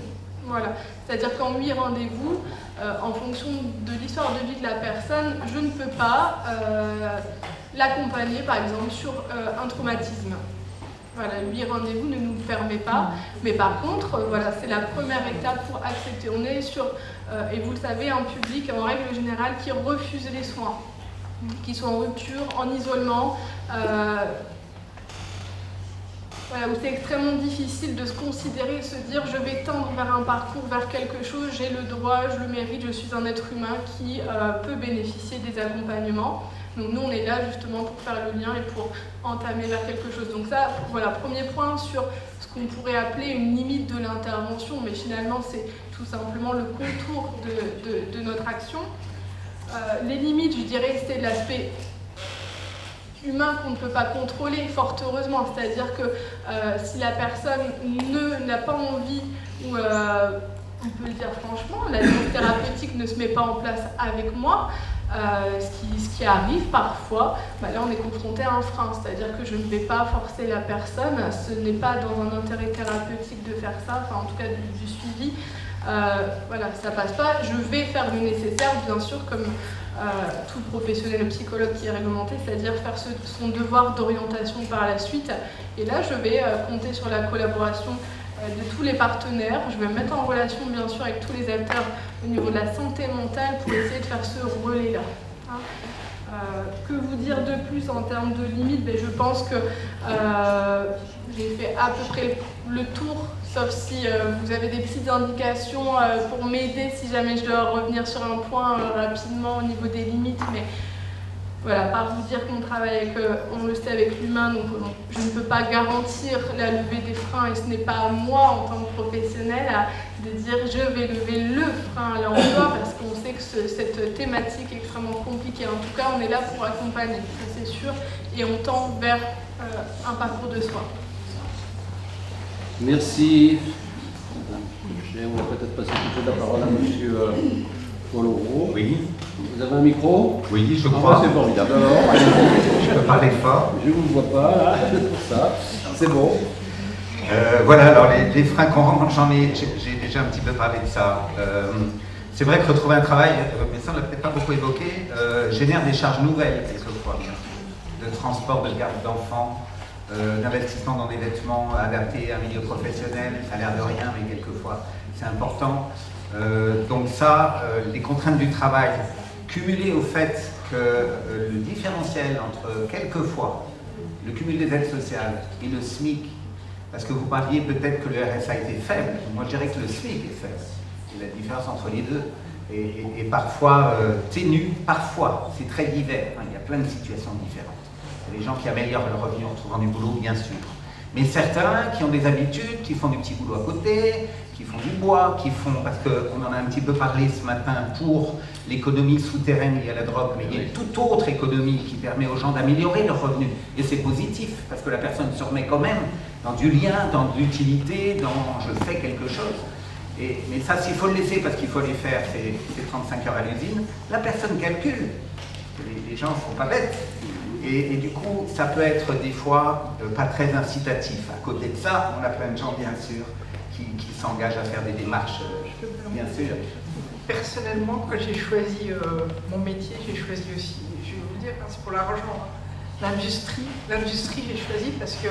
Voilà, c'est-à-dire qu'en 8 rendez-vous, en fonction de l'histoire de vie de la personne, je ne peux pas l'accompagner, par exemple, sur un traumatisme. Voilà, 8 rendez-vous ne nous le permet pas, mais par contre, voilà, c'est la première étape pour accepter. On est sur, et vous le savez, un public en règle générale qui refuse les soins, qui sont en rupture, en isolement, voilà, où c'est extrêmement difficile de se considérer et se dire je vais tendre vers un parcours, vers quelque chose, j'ai le droit, je le mérite, je suis un être humain qui peut bénéficier des accompagnements. Donc nous on est là justement pour faire le lien et pour entamer vers quelque chose. Donc ça, voilà, premier point sur ce qu'on pourrait appeler une limite de l'intervention, mais finalement c'est tout simplement le contour de notre action. Les limites, je dirais, c'est l'aspect humain qu'on ne peut pas contrôler, fort heureusement. C'est-à-dire que si la personne n'a pas envie, ou on peut le dire franchement, la séance thérapeutique ne se met pas en place avec moi, ce qui arrive parfois, là on est confronté à un frein, c'est-à-dire que je ne vais pas forcer la personne, ce n'est pas dans un intérêt thérapeutique de faire ça, enfin en tout cas du suivi, voilà, ça passe pas, je vais faire le nécessaire, bien sûr, comme tout professionnel psychologue qui est réglementé, c'est-à-dire faire son devoir d'orientation par la suite, et là je vais compter sur la collaboration de tous les partenaires. Je vais me mettre en relation bien sûr avec tous les acteurs au niveau de la santé mentale pour essayer de faire ce relais-là. Que vous dire de plus en termes de limites? Je pense que j'ai fait à peu près le tour, sauf si vous avez des petites indications pour m'aider si jamais je dois revenir sur un point rapidement au niveau des limites. Mais voilà, par vous dire qu'on travaille on le sait, avec l'humain, donc je ne peux pas garantir la levée des freins et ce n'est pas à moi en tant que professionnel de dire je vais lever le frein à l'emploi parce qu'on sait que cette thématique est extrêmement compliquée. En tout cas, on est là pour accompagner, ça c'est sûr, et on tend vers un parcours de soins. Merci. On va peut-être passer tout de suite la parole à monsieur Paul Auro. Oui. Vous avez un micro? Oui, je Ah, crois. c'est formidable. Je peux parler fort. Je ne vous vois pas, là, c'est pour ça. C'est bon. Voilà, alors les freins qu'on rencontre, j'ai déjà un petit peu parlé de ça. C'est vrai que retrouver un travail, mais ça on l'a peut-être pas beaucoup évoqué, génère des charges nouvelles quelquefois, de transport, de garde d'enfants, d'investissement dans des vêtements adaptés à un milieu professionnel. Ça a l'air de rien, mais quelquefois c'est important. Donc ça, les contraintes du travail, cumulées au fait que le différentiel entre quelquefois le cumul des aides sociales et le SMIC, parce que vous parliez peut-être que le RSA était faible, moi je dirais que le SMIC est faible. La différence entre les deux est parfois ténue, parfois, c'est très divers, hein, il y a plein de situations différentes. Il y a des gens qui améliorent leur revenu en trouvant du boulot, bien sûr. Mais certains qui ont des habitudes, qui font du petit boulot à côté, qui font du bois, qui font, parce qu'on en a un petit peu parlé ce matin, pour l'économie souterraine liée à la drogue, mais il y a toute autre économie qui permet aux gens d'améliorer leurs revenus. Et c'est positif, parce que la personne se remet quand même dans du lien, dans de l'utilité, dans je fais quelque chose. Mais ça, s'il faut le laisser, parce qu'il faut les faire, c'est 35 heures à l'usine, la personne calcule. Les gens ne sont pas bêtes. Et du coup, ça peut être des fois pas très incitatif. À côté de ça, on a plein de gens, bien sûr, qui s'engagent à faire des démarches, bien sûr. Personnellement, quand j'ai choisi mon métier, j'ai choisi aussi, je vais vous le dire, c'est pour l'argent. L'industrie, j'ai choisi parce que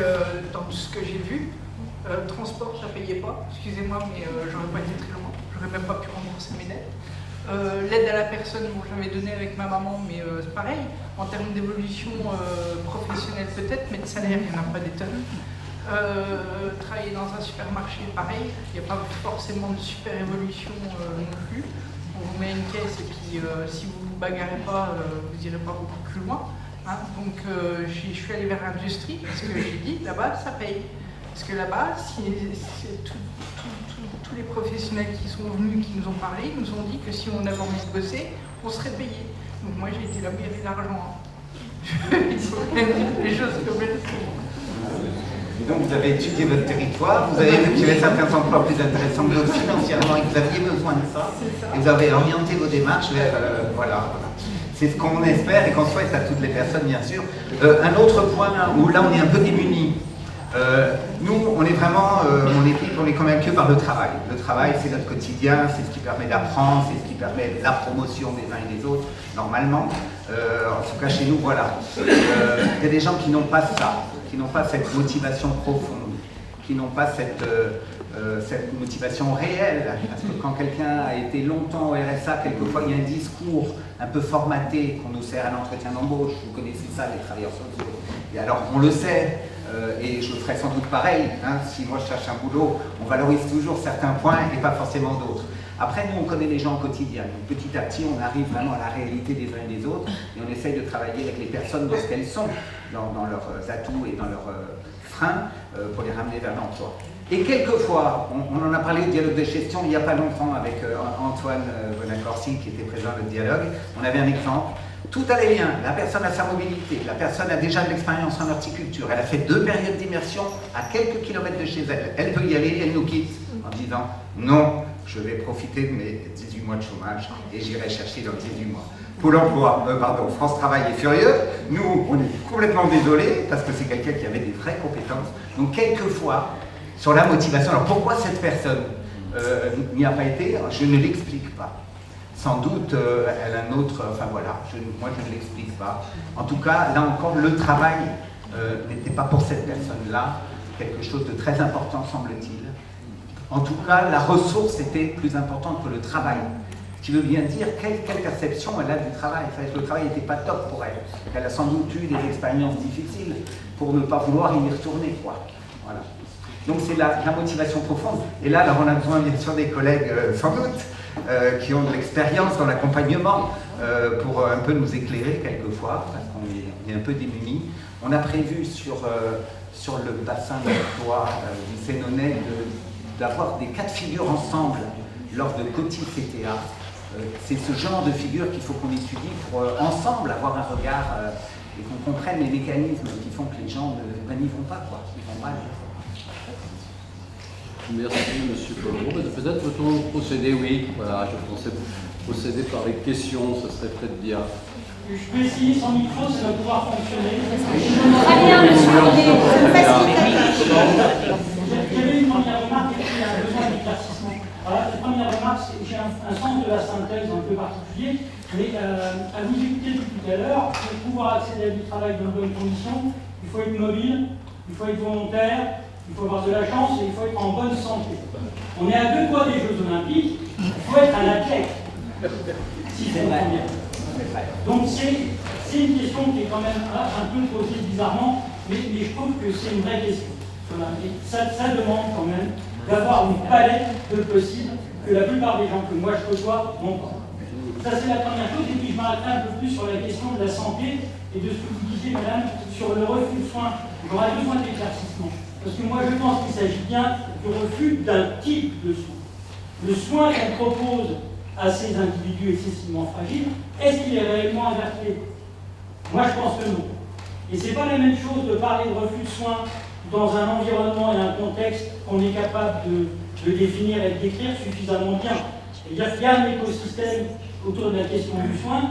dans ce que j'ai vu, le transport, ça ne payait pas. Excusez-moi, mais j'aurais pas été très loin. J'aurais même pas pu rembourser mes dettes. L'aide à la personne, bon, j'avais donné avec ma maman, mais c'est pareil. En termes d'évolution professionnelle peut-être, mais de salaire, il n'y en a pas des tonnes. Travailler dans un supermarché, pareil. Il n'y a pas forcément de super évolution non plus. On vous met une caisse et puis si vous ne vous bagarrez pas, vous n'irez pas beaucoup plus loin. Hein. Donc je suis allée vers l'industrie parce que j'ai dit, là-bas, ça paye. Parce que là-bas, tous les professionnels qui sont venus, qui nous ont parlé, nous ont dit que si on avait envie de bosser, on serait payé. Donc moi j'ai été là où il y avait de l'argent. Il faut les choses comme elles sont. Donc vous avez étudié votre territoire, vous avez vu qu'il y avait certains emplois plus intéressants que d'autres financièrement et que vous aviez besoin de ça. Et vous avez orienté vos démarches vers... voilà. C'est ce qu'on espère et qu'on souhaite à toutes les personnes, bien sûr. Un autre point où là on est un peu démunis. Nous, on est vraiment, mon équipe, on est convaincus par le travail. Le travail, c'est notre quotidien, c'est ce qui permet d'apprendre, c'est ce qui permet la promotion des uns et des autres, normalement. En tout cas, chez nous, voilà. Il y a des gens qui n'ont pas ça, qui n'ont pas cette motivation profonde, qui n'ont pas cette motivation réelle. Parce que quand quelqu'un a été longtemps au RSA, quelquefois, il y a un discours un peu formaté qu'on nous sert à l'entretien d'embauche. Vous connaissez ça, les travailleurs sociaux. Et alors, on le sait. Et je ferai sans doute pareil, hein, si moi je cherche un boulot, on valorise toujours certains points et pas forcément d'autres. Après, nous, on connaît les gens au quotidien. Donc, petit à petit, on arrive vraiment à la réalité des uns et des autres et on essaye de travailler avec les personnes de ce qu'elles sont, dans leurs atouts et dans leurs freins, pour les ramener vers l'emploi. Et quelquefois, on en a parlé au dialogue de gestion il n'y a pas longtemps avec Antoine Bonacorsi qui était présent au dialogue. On avait un exemple. Tout allait bien, la personne a sa mobilité, la personne a déjà de l'expérience en horticulture, elle a fait 2 périodes d'immersion à quelques kilomètres de chez elle. Elle peut y aller, elle nous quitte en disant non, je vais profiter de mes 18 mois de chômage et j'irai chercher dans 18 mois. Pôle emploi, France Travail est furieux, nous on est complètement désolés parce que c'est quelqu'un qui avait des vraies compétences. Donc quelquefois, sur la motivation, alors pourquoi cette personne n'y a pas été, je ne l'explique pas. Sans doute, elle a un autre... Enfin voilà, moi je ne l'explique pas. En tout cas, là encore, le travail n'était pas pour cette personne-là quelque chose de très important, semble-t-il. En tout cas, la ressource était plus importante que le travail. Ce qui veut bien dire quelle perception elle a du travail. Le travail n'était pas top pour elle. Elle a sans doute eu des expériences difficiles pour ne pas vouloir y retourner, quoi. Voilà. Donc c'est la motivation profonde. Et là, alors on a besoin bien sûr des collègues, sans doute, qui ont de l'expérience dans l'accompagnement pour un peu nous éclairer quelquefois, parce qu'on est un peu démunis. On a prévu sur le bassin d'emploi du Sénonais d'avoir des cas de figure ensemble lors de COTI CTA. C'est ce genre de figure qu'il faut qu'on étudie pour ensemble avoir un regard et qu'on comprenne les mécanismes qui font que les gens n'y vont pas, quoi. Ils vont mal. Merci, monsieur Paul. Peut-être peut-on procéder, oui. Voilà, je pensais procéder par les questions, ce serait peut-être bien. Je peux essayer sans micro, ça va pouvoir fonctionner. Très bien, monsieur André. J'avais une première remarque et puis un besoin d'éclaircissement. Voilà, la première remarque, c'est que j'ai un sens de la synthèse un peu particulier, mais à vous écouter depuis tout à l'heure, pour pouvoir accéder à du travail dans de bonnes conditions, il faut être mobile, il faut être volontaire, il faut avoir de la chance et il faut être en bonne santé. On est à 2 doigts des Jeux Olympiques, il faut être un athlète, si je comprends bien. Donc c'est une question qui est quand même un peu posée bizarrement, mais je trouve que c'est une vraie question. Voilà. Et ça demande quand même d'avoir une palette de possibles que la plupart des gens que moi je côtoie n'ont pas. Ça c'est la première chose, et puis je m'arrêterai un peu plus sur la question de la santé et de ce que vous disiez, madame, sur le refus de soins. J'aurais besoin d'éclaircissement. Parce que moi je pense qu'il s'agit bien du refus d'un type de soin. Le soin qu'on propose à ces individus excessivement fragiles, est-ce qu'il est réellement adapté? Moi je pense que non. Et c'est pas la même chose de parler de refus de soins dans un environnement et un contexte qu'on est capable de définir et de décrire suffisamment bien. Il y a un écosystème autour de la question du soin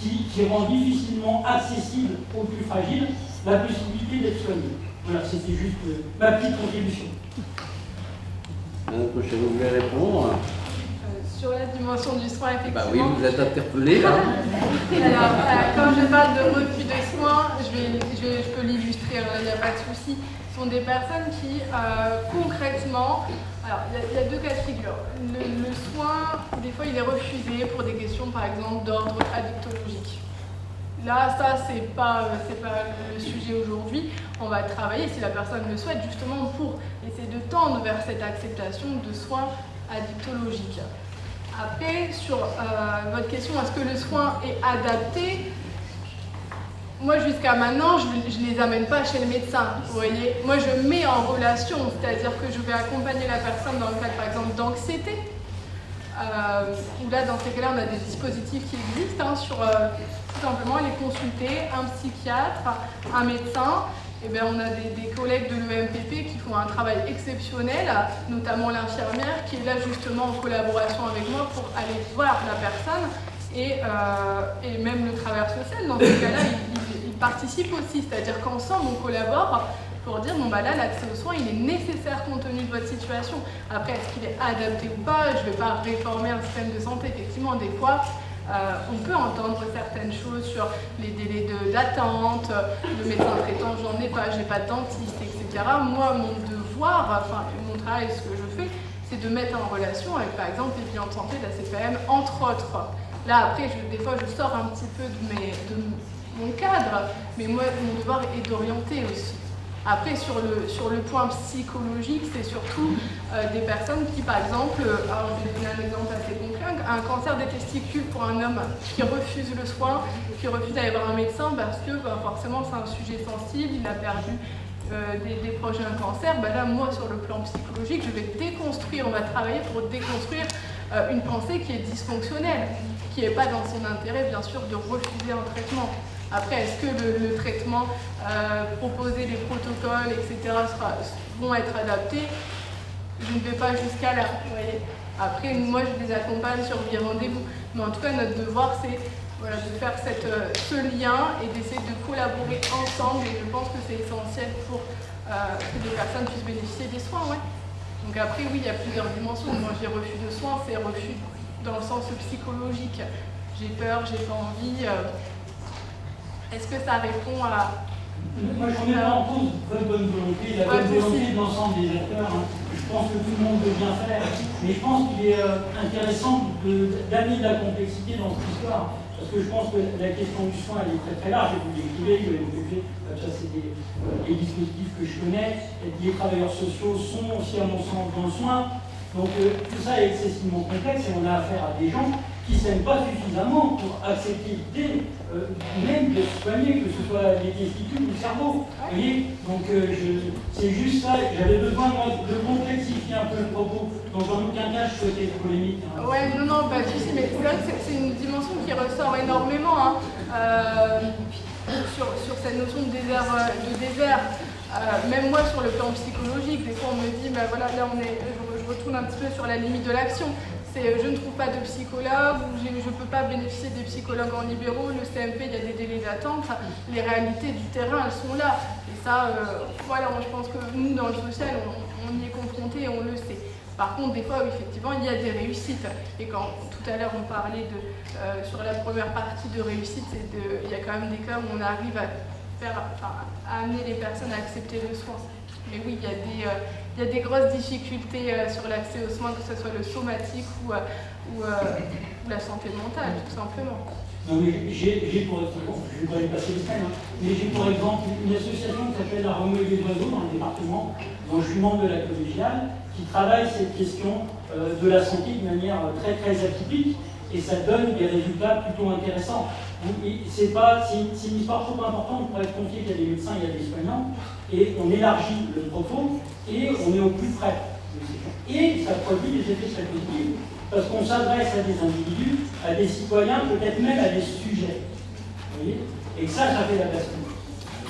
qui rend difficilement accessible aux plus fragiles la possibilité d'être soigné. Voilà, c'était juste ma petite contribution. Madame Cochet, vous voulez répondre? Sur la dimension du soin, effectivement. Bah oui, vous êtes interpellé là. Alors, quand je parle de refus de soins, je peux l'illustrer, il n'y a pas de souci. Ce sont des personnes qui, concrètement, alors il y a 2 cas de figure. Le soin, des fois, il est refusé pour des questions, par exemple, d'ordre addictologique. Là, ça, c'est pas le sujet aujourd'hui. On va travailler, si la personne le souhaite, justement pour essayer de tendre vers cette acceptation de soins addictologiques. Après, sur votre question, est-ce que le soin est adapté? Moi, jusqu'à maintenant, je ne les amène pas chez le médecin, vous voyez. Moi, je mets en relation, c'est-à-dire que je vais accompagner la personne dans le cadre, par exemple, d'anxiété. Où là, dans ces cas-là, on a des dispositifs qui existent sur tout simplement aller consulter un psychiatre, un médecin. Et bien, on a des collègues de l'EMPP qui font un travail exceptionnel, notamment l'infirmière qui est là justement en collaboration avec moi pour aller voir la personne et même le travailleur social. Dans ce cas-là, il participe aussi, c'est-à-dire qu'ensemble on collabore pour dire bon bah là l'accès aux soins il est nécessaire compte tenu de votre situation. Après est-ce qu'il est adapté ou pas? Je ne vais pas réformer un système de santé, effectivement des fois on peut entendre certaines choses sur les délais d'attente, le médecin traitant j'en ai pas, j'ai pas de dentiste, etc. Moi mon devoir, enfin mon travail, ce que je fais, c'est de mettre en relation avec par exemple les bilans de santé de la CPM entre autres. Là après des fois je sors un petit peu de mon cadre, mais moi mon devoir est d'orienter aussi. Après, sur le point psychologique, c'est surtout des personnes qui, par exemple, alors je vais donner un exemple assez concret, un cancer des testicules pour un homme qui refuse le soin, qui refuse d'aller voir un médecin parce que forcément c'est un sujet sensible, il a perdu des proches d'un cancer. Là, moi, sur le plan psychologique, je vais déconstruire, on va travailler pour déconstruire une pensée qui est dysfonctionnelle, qui n'est pas dans son intérêt, bien sûr, de refuser un traitement. Après, est-ce que le traitement proposé, les protocoles, etc. vont être adaptés? Je ne vais pas jusqu'à là, vous voyez. Après, moi, je les accompagne sur les rendez-vous. Mais en tout cas, notre devoir, c'est de faire ce lien et d'essayer de collaborer ensemble. Et je pense que c'est essentiel pour que les personnes puissent bénéficier des soins. Ouais. Donc après, oui, il y a plusieurs dimensions. Moi, j'ai refus de soins, c'est refus dans le sens psychologique. J'ai peur, j'ai pas envie. Est-ce que ça répond à... Moi, je remets pas en cause votre bonne volonté, la bonne volonté de l'ensemble des acteurs. Je pense que tout le monde veut bien faire, mais je pense qu'il est intéressant d'amener de la complexité dans cette histoire. parce que je pense que la question du soin, elle est très très large, et vous l'écrivez, ça c'est des dispositifs que je connais, et les travailleurs sociaux sont aussi à mon sens dans le soin, donc tout ça est excessivement complexe, et on a affaire à des gens qui ne s'aiment pas suffisamment pour accepter l'idée même de se soigner, que ce soit les testicules ou le cerveau. Vous voyez? Donc c'est juste ça, j'avais besoin de complexifier un peu le propos. Donc en aucun cas je souhaitais être polémique. Hein. Ouais, non, pas de souci, mais c'est vrai que c'est une dimension qui ressort énormément sur cette notion de désert. Même moi sur le plan psychologique, des fois on me dit, bah voilà, là je retourne un petit peu sur la limite de l'action. Je ne trouve pas de psychologue, ou je ne peux pas bénéficier des psychologues en libéraux, le CMP, il y a des délais d'attente, les réalités du terrain, elles sont là. Et ça, voilà, je pense que nous, dans le social, on y est confrontés et on le sait. Par contre, des fois, effectivement, il y a des réussites. Et quand tout à l'heure, on parlait sur la première partie de réussite, il y a quand même des cas où on arrive à amener les personnes à accepter le soin. Mais oui, il y a des grosses difficultés sur l'accès aux soins, que ce soit le somatique ou la santé mentale, tout simplement. Non, mais j'ai pour exemple, je ne vais pas y passer les semaines, mais j'ai pour exemple une association qui s'appelle la Romeu et les Oiseaux dans le département, dont je suis membre de la collégiale, qui travaille cette question de la santé de manière très très atypique, et ça donne des résultats plutôt intéressants. C'est une histoire trop importante pour être confié qu'il y a des médecins, il y a des soignants, et on élargit le propos et on est au plus près. Et ça produit des effets très positifs, parce qu'on s'adresse à des individus, à des citoyens, peut-être même à des sujets. Vous voyez? Et ça fait la bascule.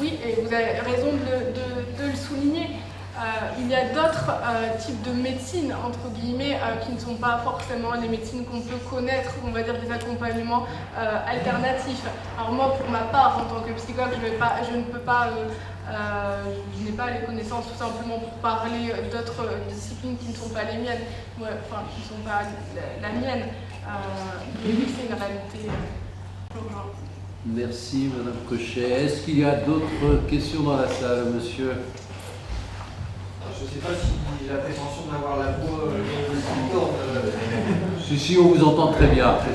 Oui, et vous avez raison de le souligner. Il y a d'autres types de médecine, entre guillemets, qui ne sont pas forcément les médecines qu'on peut connaître, on va dire des accompagnements alternatifs. Alors moi, pour ma part, en tant que psychologue, je n'ai pas les connaissances tout simplement pour parler d'autres disciplines qui ne sont pas les miennes, qui ne sont pas la mienne. Mais oui, c'est une réalité. Merci Madame Cochet. Est-ce qu'il y a d'autres questions dans la salle, monsieur? Je ne sais pas si j'ai la prétention d'avoir la voix Si, on vous entend très bien. Je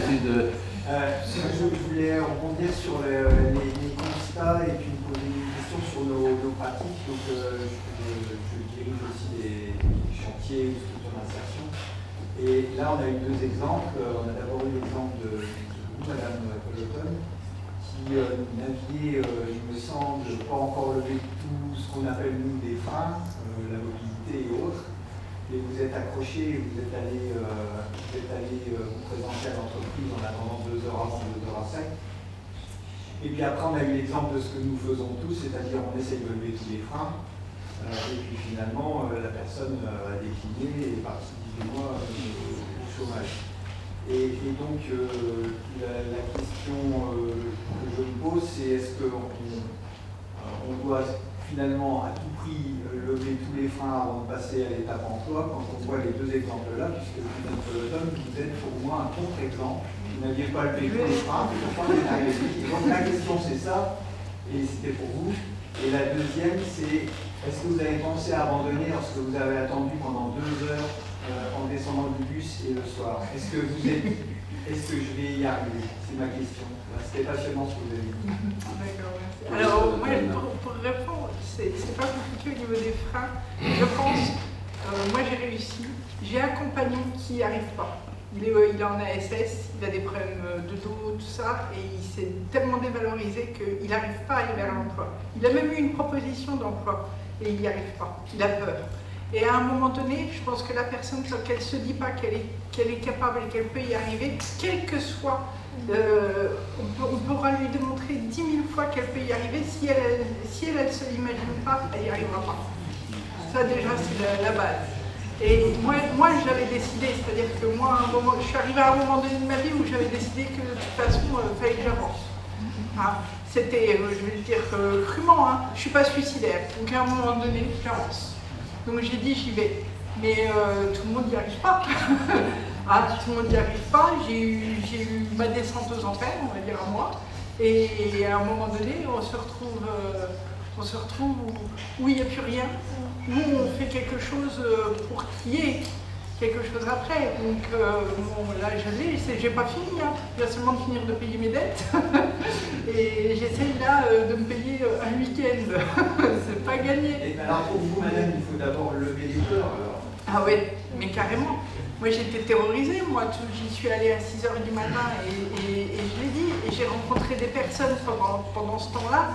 voulais rebondir sur les constats et puis me poser une question sur nos pratiques. Donc, je dirige aussi des chantiers ou structures d'insertion. Et là, on a eu deux exemples. On a d'abord eu l'exemple de vous, Madame Colleton, qui n'aviez, il me semble, pas encore levé tout ce qu'on appelle nous des freins, la mobilité et autres, et vous êtes accroché, vous êtes allé vous présenter à l'entreprise en attendant 2 heures avant, 2 heures après. Et puis après, on a eu l'exemple de ce que nous faisons tous, c'est-à-dire on essaye de lever tous les freins, et puis finalement, la personne a décliné et est partie 18 mois au chômage. Et donc, la question que je me pose, c'est est-ce qu'on doit finalement à tout prix lever tous les freins avant de passer à l'étape emploi, quand on voit les deux exemples-là, puisque Madame Colleton, vous êtes pour moi un contre-exemple. Vous n'aviez pas levé tous les freins, pourquoi vous êtes arrivé? Donc la question c'est ça, et c'était pour vous. Et la deuxième, c'est est-ce que vous avez pensé à abandonner lorsque vous avez attendu pendant 2 heures en descendant du bus et le soir? Est-ce que je vais y arriver? C'est ma question. C'était passionnant ce que vous avez dit. D'accord, merci. Alors, moi, pour répondre, c'est pas compliqué au niveau des freins. Je pense, moi j'ai réussi. J'ai un compagnon qui n'y arrive pas. Il est en ASS, il a des problèmes de dos, tout ça, et il s'est tellement dévalorisé qu'il n'arrive pas à aller vers l'emploi. Il a même eu une proposition d'emploi, et il n'y arrive pas. Il a peur. Et à un moment donné, je pense que la personne, tant qu'elle ne se dit pas qu'elle est capable et qu'elle peut y arriver, quel que soit, on pourra lui démontrer 10 000 fois qu'elle peut y arriver. Si elle ne se l'imagine pas, elle n'y arrivera pas. Ça déjà, c'est la base. Et moi j'avais décidé, c'est-à-dire que moi, à un moment, je suis arrivée à un moment donné de ma vie où j'avais décidé que de toute façon, il fallait que j'avance. Hein, c'était, je vais le dire crûment, hein, je ne suis pas suicidaire, donc à un moment donné, j'avance. Donc j'ai dit j'y vais, mais tout le monde n'y arrive pas. Ah, tout le monde n'y arrive pas, j'ai eu ma descente aux enfers, on va dire à moi, et à un moment donné, on se retrouve où il n'y a plus rien, où on fait quelque chose pour qu'il y ait quelque chose après. Donc bon, là j'ai pas fini, hein. Il y a seulement de finir de payer mes dettes. Et j'essaye là de me payer un week-end. C'est pas gagné. Et alors pour vous, madame, il faut d'abord lever les peurs. Ah oui, mais carrément. Moi j'étais terrorisée, moi j'y suis allée à 6h du matin et je l'ai dit, et j'ai rencontré des personnes pendant ce temps-là,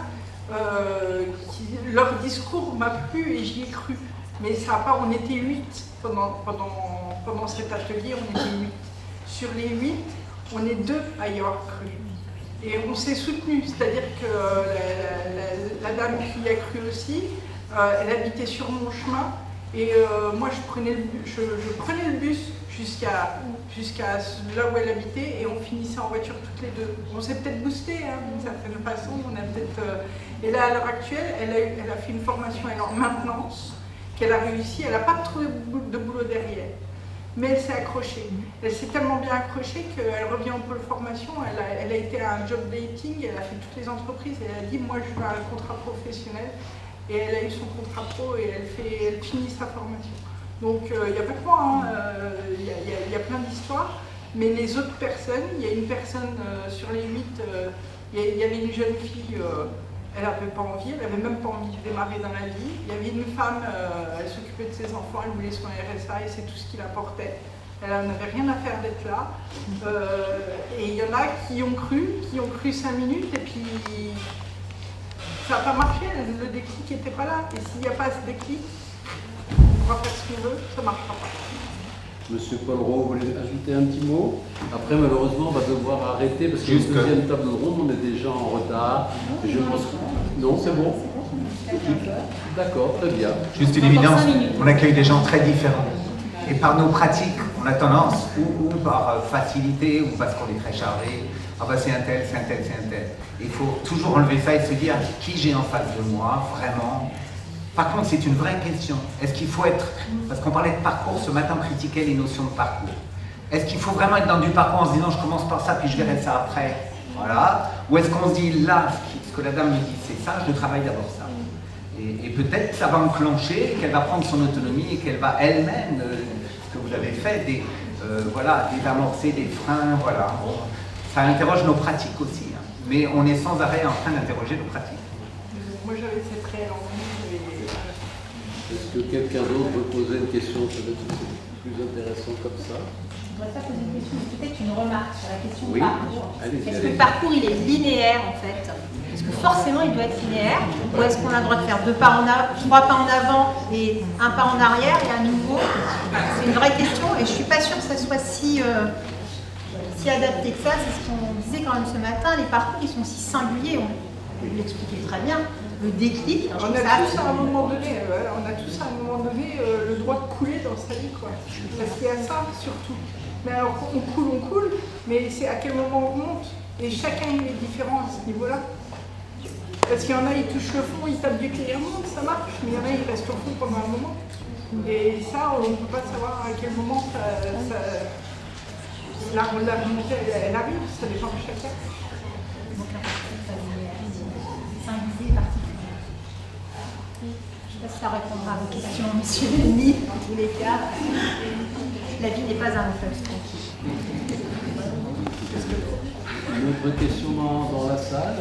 leur discours m'a plu et j'y ai cru. Mais ça a pas, on était 8 pendant cet atelier, on était 8. Sur les 8, on est 2 à y avoir cru. Et on s'est soutenus, c'est-à-dire que la dame qui y a cru aussi, elle habitait sur mon chemin. Et moi, je prenais le bus jusqu'à là où elle habitait et on finissait en voiture toutes les deux. On s'est peut-être boosté, hein, d'une certaine façon. On a peut-être, et là, à l'heure actuelle, elle a fait une formation en maintenance qu'elle a réussi. Elle n'a pas trouvé de boulot derrière, mais elle s'est accrochée. Elle s'est tellement bien accrochée qu'elle revient au pôle formation. Elle a été à un job dating, elle a fait toutes les entreprises et elle a dit « moi, je veux un contrat professionnel ». Et elle a eu son contrat pro et elle finit sa formation. Donc il n'y a pas que moi, il y a plein d'histoires. Mais les autres personnes, il y a une personne sur les 8, il y avait une jeune fille, elle n'avait pas envie, elle n'avait même pas envie de démarrer dans la vie. Il y avait une femme, elle s'occupait de ses enfants, elle voulait son RSA et c'est tout ce qu'il apportait. Elle n'avait rien à faire d'être là. Et il y en a qui ont cru 5 minutes et puis ça n'a pas marché, le déclic n'était pas là. Et s'il n'y a pas ce déclic, on va faire ce qu'on veut, ça ne marchera pas. Monsieur Paul Rowe, vous voulez ajouter un petit mot? Après, malheureusement, on va devoir arrêter parce que la deuxième table ronde, on est déjà en retard. Et je pense que... Non, c'est bon. D'accord, très bien. Juste une évidence, on accueille des gens très différents. Et par nos pratiques, on a tendance, ou par facilité, ou parce qu'on est très chargé, ah bah c'est un tel, c'est un tel, c'est un tel. Il faut toujours enlever ça et se dire qui j'ai en face de moi, vraiment. Par contre, c'est une vraie question. Est-ce qu'il faut être, parce qu'on parlait de parcours, ce matin on critiquait les notions de parcours. Est-ce qu'il faut vraiment être dans du parcours en se disant je commence par ça puis je verrai ça après, voilà. Ou est-ce qu'on se dit là, ce que la dame me dit c'est ça, je travaille d'abord ça. Et peut-être que ça va enclencher, qu'elle va prendre son autonomie et qu'elle va elle-même, ce que vous avez fait, voilà, désamorcer des freins, voilà. Ça interroge nos pratiques aussi, hein. Mais on est sans arrêt en train d'interroger nos pratiques. Moi j'avais cette réelle envie. Est-ce que quelqu'un d'autre veut poser une question peut-être plus intéressante comme ça? Je ne voudrais pas poser une question, mais peut-être une remarque sur la question Oui. de parcours. Allez-y, Est-ce que le parcours il est linéaire en fait? Est-ce que forcément il doit être linéaire? Ou est-ce qu'on a le droit de faire 3 pas en avant et un pas en arrière et à nouveau? C'est une vraie question et je ne suis pas sûre que ça soit si adapté que ça. C'est ce qu'on disait quand même ce matin, les parcours ils sont si singuliers, on l'expliquait très bien. Le déclic, on a tous à un moment donné, le droit de couler dans sa vie, quoi. Parce qu'il y a ça surtout. Mais alors on coule, mais c'est à quel moment on monte. Et chacun il est différent à ce niveau-là. Parce qu'il y en a, ils touchent le fond, ils tapent du pied et remontent, ça marche. Mais il y en a, ils restent au fond pendant un moment. Et ça, on ne peut pas savoir à quel moment la remontée elle arrive, ça dépend de chacun. Singulier, particulier. Je ne sais pas si ça répondra à vos questions, monsieur Denis, en tous les cas. La vie n'est pas un long fleuve tranquille. Une autre question dans la salle?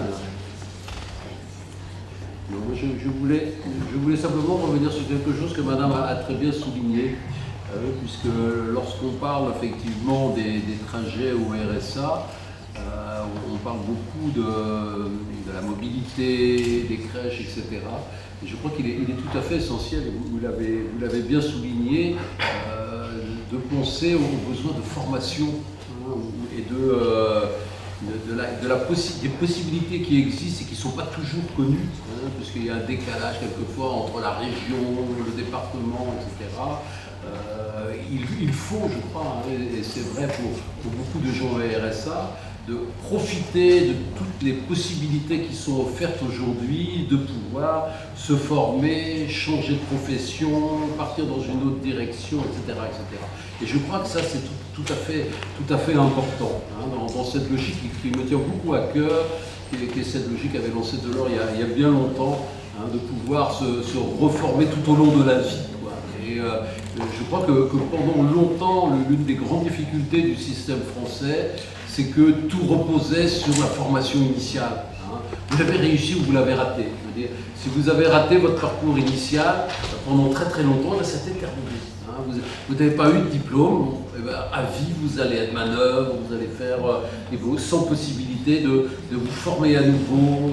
Non, je voulais simplement revenir sur quelque chose que madame a très bien souligné, puisque lorsqu'on parle effectivement des trajets au RSA, on parle beaucoup de la mobilité, des crèches, etc. Et je crois qu'il est tout à fait essentiel, vous l'avez bien souligné, de penser aux besoins de formation et des possibilités qui existent et qui ne sont pas toujours connues, puisqu'il y a un décalage quelquefois entre la région, le département, etc. Il faut, je crois, et c'est vrai pour beaucoup de gens au RSA, de profiter de toutes les possibilités qui sont offertes aujourd'hui, de pouvoir se former, changer de profession, partir dans une autre direction, etc. etc. Et je crois que ça, c'est tout à fait important, hein, dans cette logique qui me tient beaucoup à cœur, qui est cette logique qu'avait lancée Delors il y a bien longtemps, hein, de pouvoir se reformer tout au long de la vie, quoi. Et je crois que pendant longtemps, l'une des grandes difficultés du système français, c'est que tout reposait sur la formation initiale. Vous l'avez réussi ou vous l'avez raté. Je veux dire, si vous avez raté votre parcours initial pendant très très longtemps, c'était terminé. Vous n'avez pas eu de diplôme, eh ben, à vie vous allez être manœuvre, vous allez faire des boulots sans possibilité de vous former à nouveau,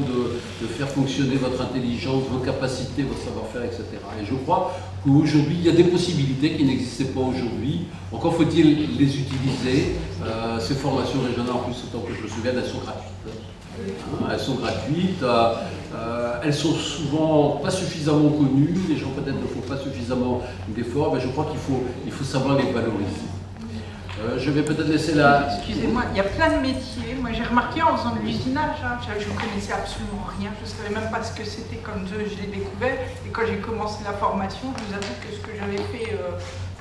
de faire fonctionner votre intelligence, vos capacités, votre savoir-faire, etc. Et je crois qu'aujourd'hui, il y a des possibilités qui n'existaient pas aujourd'hui. Encore faut-il les utiliser. Ces formations régionales, en plus, autant que je me souvienne, elles sont gratuites. Elles sont gratuites, elles sont souvent pas suffisamment connues, les gens peut-être ne font pas suffisamment d'efforts, mais je crois qu'il faut savoir les valoriser. Je vais peut-être laisser la... Excusez-moi, il y a plein de métiers. Moi j'ai remarqué en faisant de l'usinage, je ne connaissais absolument rien, je ne savais même pas ce que c'était quand je l'ai découvert. Et quand j'ai commencé la formation, je vous avoue que ce que j'avais fait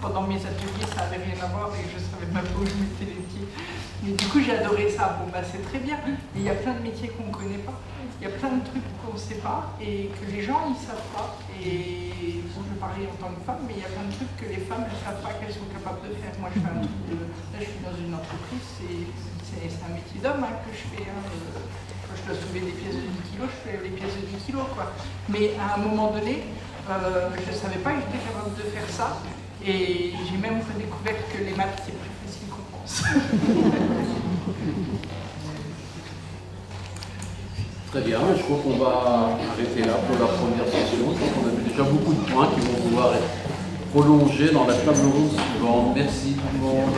pendant mes ateliers, ça n'avait rien à voir et je ne savais même pas où je mettais les pieds. Mais du coup j'ai adoré ça, bon bah c'est très bien. Mais il y a plein de métiers qu'on ne connaît pas, il y a plein de trucs qu'on ne sait pas et que les gens ils ne savent pas. Et bon, je parlais en tant que femme, mais il y a plein de trucs que les femmes ne savent pas qu'elles sont capables de faire. Moi je fais un truc de... Là je suis dans une entreprise, c'est un métier d'homme que je fais. Quand je dois soulever des pièces de 10 kilos, je fais les pièces de 10 kilos quoi. Mais à un moment donné, je ne savais pas que j'étais capable de faire ça. Et j'ai même redécouvert que les maths c'est plus facile qu'on pense. Très bien, je crois qu'on va arrêter là pour la première session. Je crois qu'on a vu déjà beaucoup de points qui vont pouvoir être prolongés dans la table ronde suivante. Merci tout le monde.